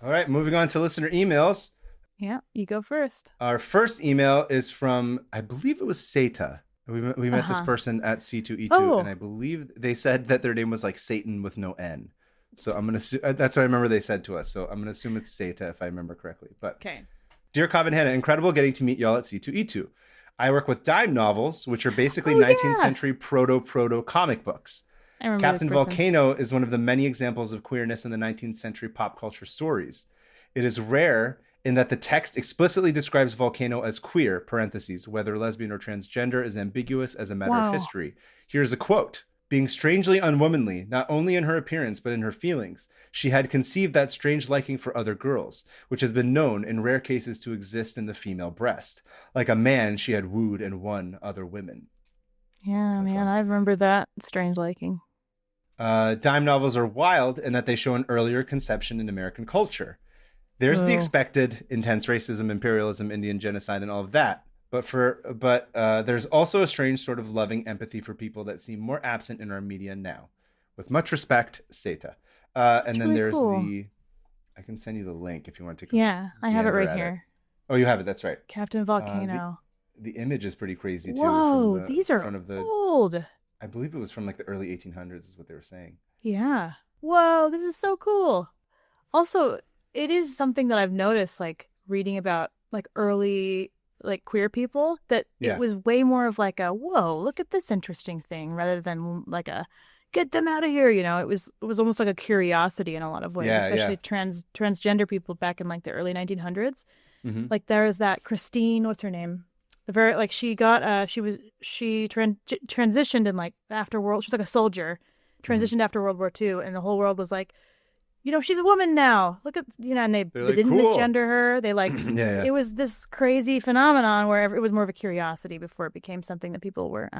All right, moving on to listener emails. Yeah, you go first. Our first email is from, I believe it was Seta. We met this person at C2E2, and I believe they said that their name was like Satan with no N. So I'm going to, that's what I remember they said to us. So I'm going to assume it's Seta if I remember correctly. But Okay. Dear Cobb and Hannah, incredible getting to meet y'all at C2E2. I work with dime novels, which are basically 19th century proto comic books. I remember Captain this person. Volcano is one of the many examples of queerness in the 19th century pop culture stories. It is rare in that the text explicitly describes Volcano as queer, parentheses, whether lesbian or transgender is ambiguous as a matter of history. Here's a quote. Being strangely unwomanly, not only in her appearance, but in her feelings, she had conceived that strange liking for other girls, which has been known in rare cases to exist in the female breast. Like a man, she had wooed and won other women. Yeah, man, I remember that strange liking. Dime novels are wild in that they show an earlier conception in American culture. There's the expected intense racism, imperialism, Indian genocide, and all of that. But there's also a strange sort of loving empathy for people that seem more absent in our media now. With much respect, Seta. And then really there's cool. I can send you the link if you want to. Yeah, I have it right here. Oh, you have it. That's right. Captain Volcano. The image is pretty crazy too. Whoa, from these are front of old. I believe it was from like the early 1800s is what they were saying. Yeah. Whoa, this is so cool. Also, it is something that I've noticed, like reading about like early like queer people, that it was way more of like a whoa, look at this interesting thing, rather than like a get them out of here. You know, it was almost like a curiosity in a lot of ways, especially transgender people back in like the early 1900s. Mm-hmm. Like there was that Christine, what's her name? The very like she got she transitioned in like after world. She's like a soldier, transitioned after World War II, and the whole world was like, you know, she's a woman now. Look at, you know, and they like, didn't cool. misgender her. They like, it was this crazy phenomenon where it was more of a curiosity before it became something that people were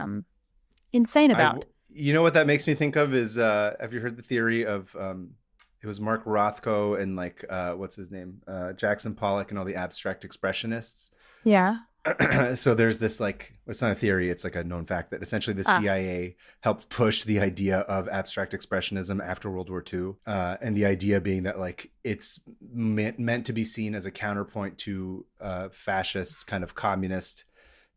insane about. You know what that makes me think of is, have you heard the theory of, it was Mark Rothko and like, what's his name? Jackson Pollock and all the abstract expressionists. Yeah. So there's this like, it's not a theory, it's like a known fact that essentially the CIA helped push the idea of abstract expressionism after World War II. And the idea being that like it's meant to be seen as a counterpoint to fascist kind of communist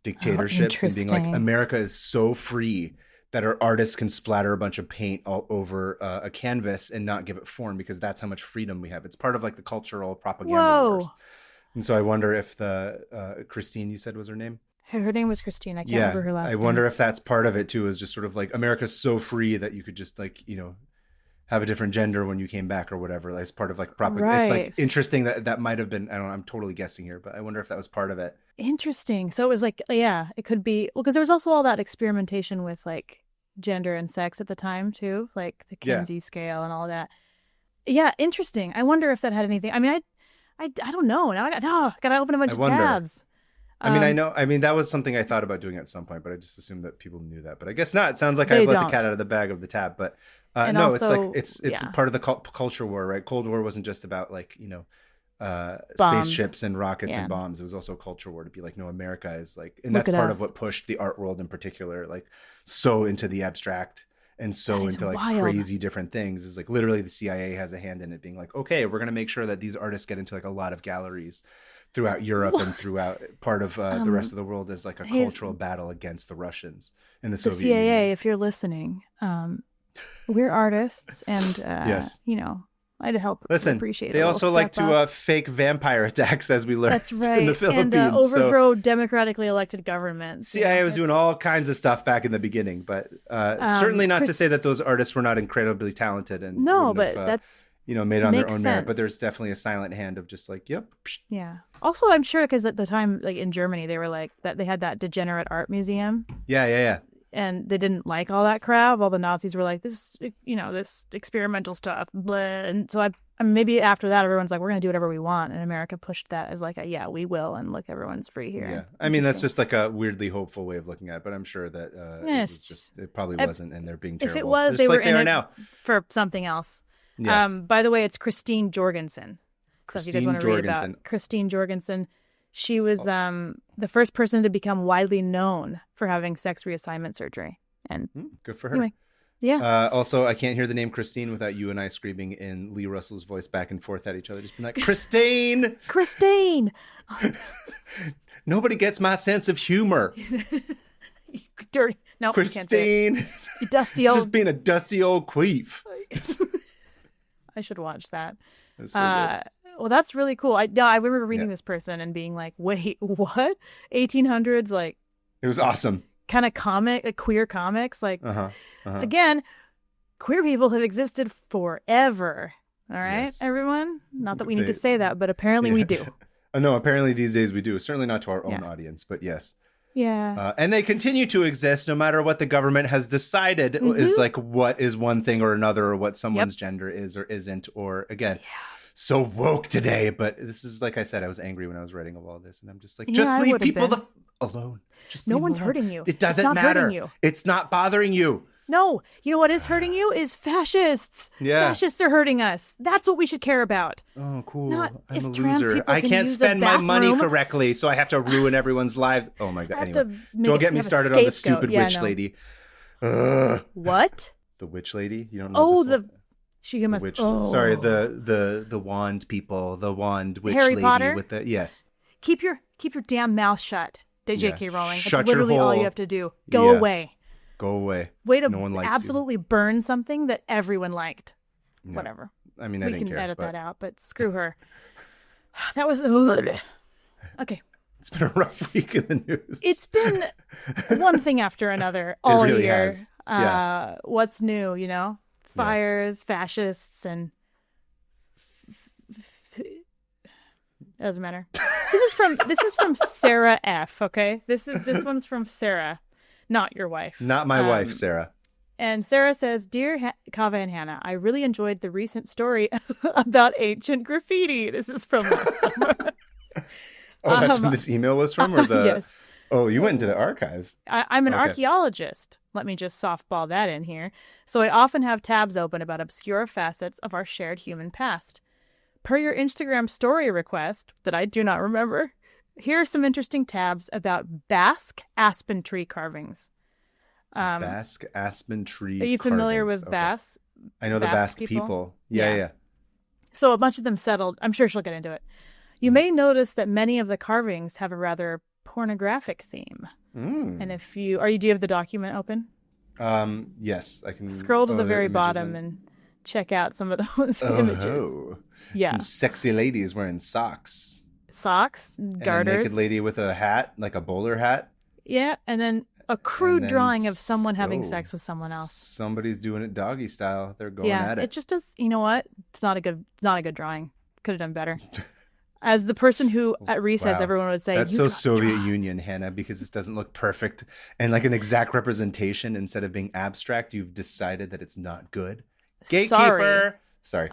dictatorships, and being like, America is so free that our artists can splatter a bunch of paint all over a canvas and not give it form, because that's how much freedom we have. It's part of like the cultural propaganda wars. And so I wonder if the Christine, you said was her name? Her name was Christine. I can't remember her last name. I wonder if that's part of it too, is just sort of like America's so free that you could just like, you know, have a different gender when you came back or whatever. Like, it's part of like propaganda. It's like interesting that might have been, I don't know, I'm totally guessing here, but I wonder if that was part of it. Interesting. So it was like, yeah, it could be, well, because there was also all that experimentation with like gender and sex at the time too, like the Kinsey scale and all that. Yeah, interesting. I wonder if that had anything. I mean, I don't know. Now I gotta open a bunch of tabs. I mean, that was something I thought about doing at some point, but I just assumed that people knew that. But I guess not. It sounds like I've let the cat out of the bag of the tab. But no, also, it's like it's part of the culture war, right? Cold War wasn't just about like, you know, spaceships and rockets and bombs. It was also a culture war to be like, no, America is like, and that's part of what pushed the art world in particular, like so into the abstract. And so into like crazy different things, is like literally the CIA has a hand in it, being like, okay, we're going to make sure that these artists get into like a lot of galleries throughout Europe and throughout part of the rest of the world, as like a cultural battle against the Russians and the Soviet CIA, Union. if you're listening, we're artists, and you know, I'd help appreciate it. They also like to fake vampire attacks, as we learned in the Philippines. And overthrow democratically elected governments. CIA was doing all kinds of stuff back in the beginning, but certainly not to say that those artists were not incredibly talented and that's, you know, made on their own merit. Sense. But there's definitely a silent hand of just like, yep. Yeah. Also, I'm sure because at the time, like in Germany, they were like that. They had that degenerate art museum. Yeah. And they didn't like all that crap. All the Nazis were like, this, you know, this experimental stuff. Blah. And so I maybe after that, everyone's like, we're going to do whatever we want. And America pushed that as like, we will. And look, everyone's free here. Yeah. I mean, that's just like a weirdly hopeful way of looking at it. But I'm sure that it probably wasn't. And they're being terrible. If it was, just they like were in it now for something else. Yeah. By the way, it's Christine Jorgensen. So if you guys want to read about Christine Jorgensen, she was the first person to become widely known for having sex reassignment surgery. And good for her. Anyway, Yeah. Also, I can't hear the name Christine without you and I screaming in Lee Russell's voice back and forth at each other. Just being like, Christine! Christine! Nobody gets my sense of humor. Dirty. No, Christine! You can't say it. You dusty old... Just being a dusty old queef. I should watch that. That's so good. Well, that's really cool. I remember reading this person and being like, wait, what? 1800s, like... It was awesome. Kind of queer comics. Like, again, queer people have existed forever. All right, everyone? Not that we need to say that, but apparently we do. No, apparently these days we do. Certainly not to our own audience, but yes. Yeah. And they continue to exist no matter what the government has decided is like what is one thing or another, or what someone's gender is or isn't, or again... Yeah. So woke today, but this is, like I said, I was angry when I was writing all this, and I'm just like, just leave people alone. Just no one's hurting you. It doesn't matter. It's not bothering you. No, you know what is hurting you is fascists. Yeah, fascists are hurting us. That's what we should care about. Oh, cool. Not I'm if a trans loser. people I can can't use spend a my money bathroom. correctly, so I have to ruin everyone's lives. Oh my god. Anyway, Don't get me started on the stupid witch lady. What? The witch lady? You don't know? Oh, she must. Witch, sorry, the wand people, the wand witch Harry lady Potter? with the yes. Keep your damn mouth shut, J.K. Rowling. Shut That's literally your hole. all you have to do. Go away. Go away. Way to no one likes absolutely burn something that everyone liked. Yeah. Whatever. I mean, we didn't can care, edit but... that out, but screw her. That was okay. It's been a rough week in the news. It's been one thing after another all really year. has. Yeah. What's new? You know, fires, fascists, and doesn't matter. This is from Sarah F. Okay, this one's from Sarah, not your wife. Not my wife, Sarah. And Sarah says, "Dear Kava and Hannah, I really enjoyed the recent story about ancient graffiti." This is from last summer. Oh, that's when this email was from, or the? Yes. Oh, you went into the archives. I'm an archaeologist. Let me just softball that in here. So I often have tabs open about obscure facets of our shared human past. Per your Instagram story request that I do not remember, here are some interesting tabs about Basque aspen tree carvings. Basque aspen tree. Are you familiar carvings. with Basque? I know the Basque people. Yeah. So a bunch of them settled. I'm sure she'll get into it. You may notice that many of the carvings have a rather pornographic theme. And if you do you have the document open? Yes, I can scroll to the very bottom and check out some of those images. Yeah, some sexy ladies wearing socks, garters, and a naked lady with a hat, like a bowler hat. Yeah, and then a crude drawing of someone having sex with someone else. Somebody's doing it doggy style. They're going at it. It just does. You know what? It's not a good drawing. Could have done better. As the person who at recess, everyone would say, that's so Soviet Union, Hannah, because this doesn't look perfect and like an exact representation. Instead of being abstract, you've decided that it's not good. Gatekeeper. Sorry.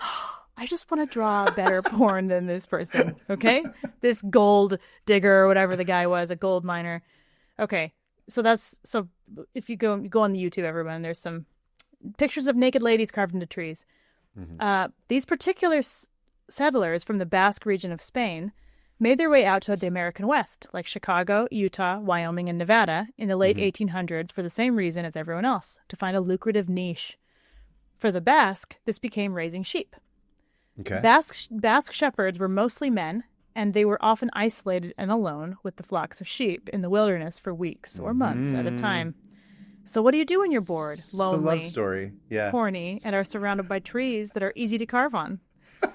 I just want to draw better porn than this person. Okay. This gold digger or whatever the guy was, a gold miner. Okay. So if you go on the YouTube, everyone, there's some pictures of naked ladies carved into trees. These particular settlers from the Basque region of Spain made their way out to the American West, like Chicago, Utah, Wyoming, and Nevada, in the late 1800s for the same reason as everyone else, to find a lucrative niche. For the Basque, this became raising sheep. Okay. Basque shepherds were mostly men, and they were often isolated and alone with the flocks of sheep in the wilderness for weeks or months at a time. So what do you do when you're bored, lonely, it's a love story, horny, and are surrounded by trees that are easy to carve on?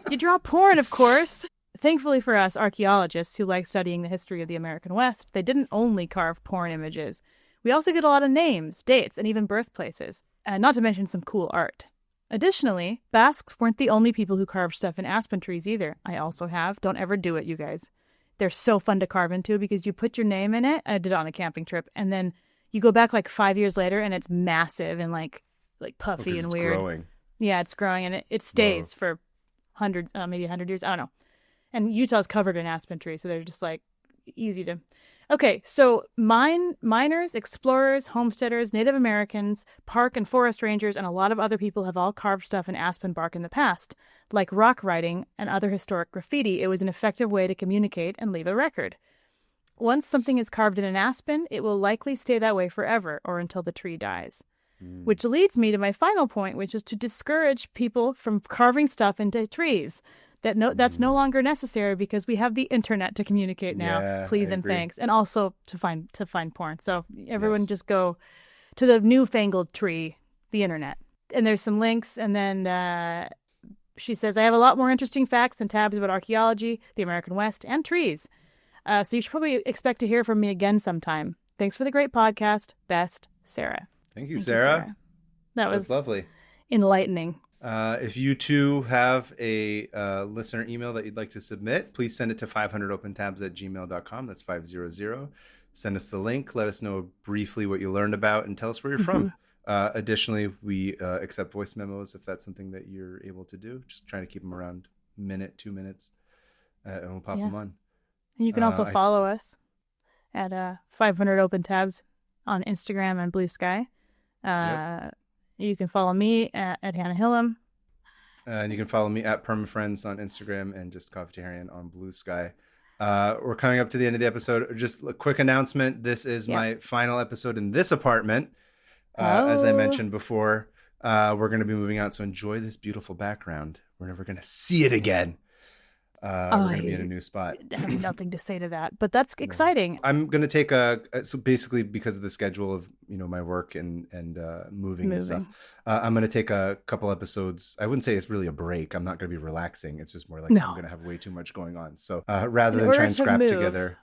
You draw porn, of course. Thankfully for us archaeologists who like studying the history of the American West, they didn't only carve porn images. We also get a lot of names, dates, and even birthplaces, and not to mention some cool art. Additionally, Basques weren't the only people who carved stuff in aspen trees either. I also have. Don't ever do it, you guys. They're so fun to carve into because you put your name in it. I did it on a camping trip, and then you go back like 5 years later, and it's massive and like puffy and weird. Growing. Yeah, it's growing, and it stays for hundreds, maybe 100 years. I don't know. And Utah's covered in aspen trees, so they're just like easy to... Okay, so miners, explorers, homesteaders, Native Americans, park and forest rangers, and a lot of other people have all carved stuff in aspen bark in the past. Like rock writing and other historic graffiti, it was an effective way to communicate and leave a record. Once something is carved in an aspen, it will likely stay that way forever or until the tree dies. which leads me to my final point, which is to discourage people from carving stuff into trees. That's no longer necessary because we have the internet to communicate now. Yeah, Please I and agree. thanks, and also to find porn. So everyone just go to the newfangled tree, the internet. And there's some links, and then she says, I have a lot more interesting facts and tabs about archaeology, the American West, and trees. So you should probably expect to hear from me again sometime. Thanks for the great podcast. Best, Sarah. Thank you, Sarah. That That's was lovely. enlightening. If you too have a listener email that you'd like to submit, please send it to 500opentabs@gmail.com. That's 500. Send us the link. Let us know briefly what you learned about and tell us where you're from. Additionally, we accept voice memos if that's something that you're able to do. Just trying to keep them around a minute, 2 minutes, and we'll pop them on. And you can also follow us at 500 Open Tabs on Instagram and Blue Sky. You can follow me at Hannah Hillam. And you can follow me at PermaFriends on Instagram and just Coffeetarian on Blue Sky. We're coming up to the end of the episode. Just a quick announcement. This is my final episode in this apartment. As I mentioned before, we're going to be moving out. So enjoy this beautiful background. We're never going to see it again. We're going to be in a new spot. I have nothing to say to that, but that's exciting. I'm going to take so basically because of the schedule of, my work and moving and stuff, I'm going to take a couple episodes. I wouldn't say it's really a break. I'm not going to be relaxing. It's just more like I'm going to have way too much going on. So rather than try and scrap together,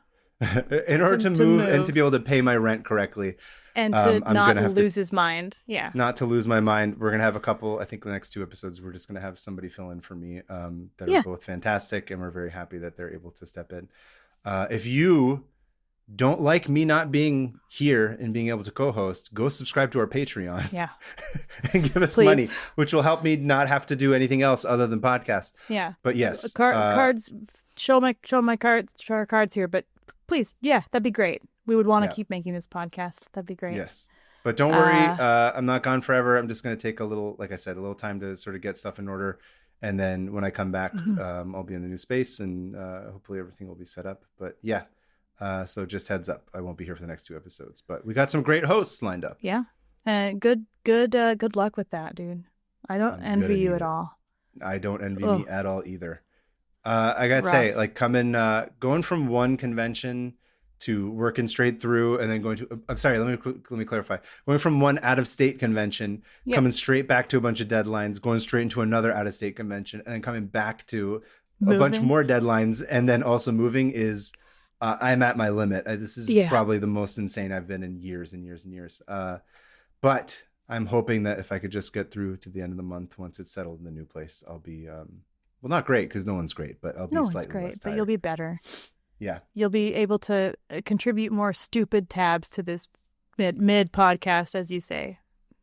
in order to move and to be able to pay my rent correctly. And to not lose his mind. Yeah. Not to lose my mind. We're going to have a couple, I think the next 2 episodes, we're just going to have somebody fill in for me that are both fantastic. And we're very happy that they're able to step in. If you don't like me not being here and being able to co-host, go subscribe to our Patreon. Yeah. And give us money, which will help me not have to do anything else other than podcasts. Yeah. But yes. Cards, show my cards here, but please, that'd be great. We would want to keep making this podcast. That'd be great. Yes. But don't worry. I'm not gone forever. I'm just going to take a little time to sort of get stuff in order. And then when I come back, I'll be in the new space and hopefully everything will be set up. But so just heads up. I won't be here for the next 2 episodes. But we got some great hosts lined up. Yeah. Good luck with that, dude. I don't envy you at all. I don't envy me at all either. I got to say, like going from one convention to working straight through and then going to, I'm sorry, let me clarify. Going from one out-of-state convention, coming straight back to a bunch of deadlines, going straight into another out-of-state convention, and then coming back to a bunch more deadlines, and then also moving is, I'm at my limit. This is probably the most insane I've been in years and years and years. But I'm hoping that if I could just get through to the end of the month, once it's settled in the new place, I'll be, well, not great because no one's great, but I'll be slightly less tired. But you'll be better. Yeah. You'll be able to contribute more stupid tabs to this mid podcast, as you say.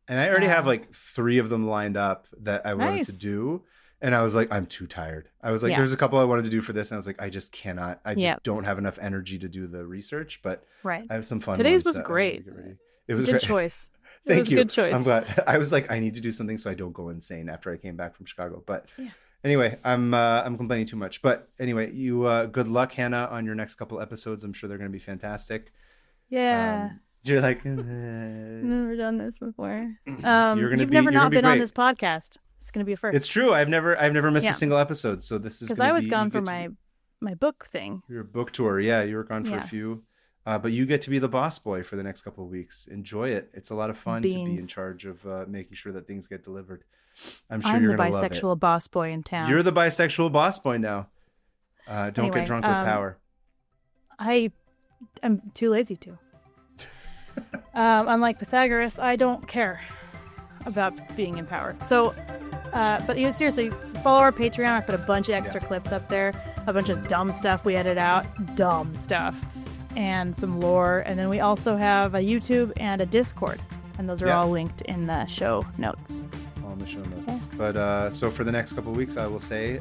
And I already have like 3 of them lined up that I wanted to do. And I was like, I'm too tired. I was like, there's a couple I wanted to do for this. And I was like, I just cannot. I just don't have enough energy to do the research. But I have some fun. Today's was great. It was good great. Choice. Thank you. Good choice. I'm glad. I was like, I need to do something so I don't go insane after I came back from Chicago. But anyway, I'm complaining too much. But anyway, you good luck, Hannah, on your next couple episodes. I'm sure they're going to be fantastic. Yeah. You're like, never done this before. You've never not been on this podcast. It's going to be a first. It's true. I've never missed a single episode. So this is because I was gone for my book thing. Your book tour. Yeah, you were gone for a few. But you get to be the boss boy for the next couple of weeks. Enjoy it. It's a lot of fun to be in charge of making sure that things get delivered. I'm sure you're going to love it. I'm the bisexual boss boy in town. You're the bisexual boss boy now. Don't get drunk with power. I am too lazy to. Unlike Pythagoras, I don't care about being in power. So, but seriously, follow our Patreon. I put a bunch of extra clips up there, a bunch of dumb stuff we edit out, and some lore. And then we also have a YouTube and a Discord, and those are all linked in the show notes. All in the show notes. Yeah. But so for the next couple of weeks, I will see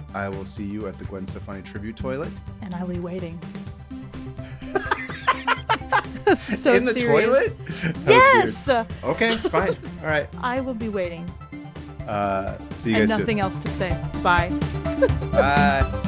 you at the Gwen Stefani tribute toilet, and I will be waiting. So in the toilet? Yes. Okay, fine. All right. I will be waiting. See you guys soon. Nothing else to say. Bye. Bye.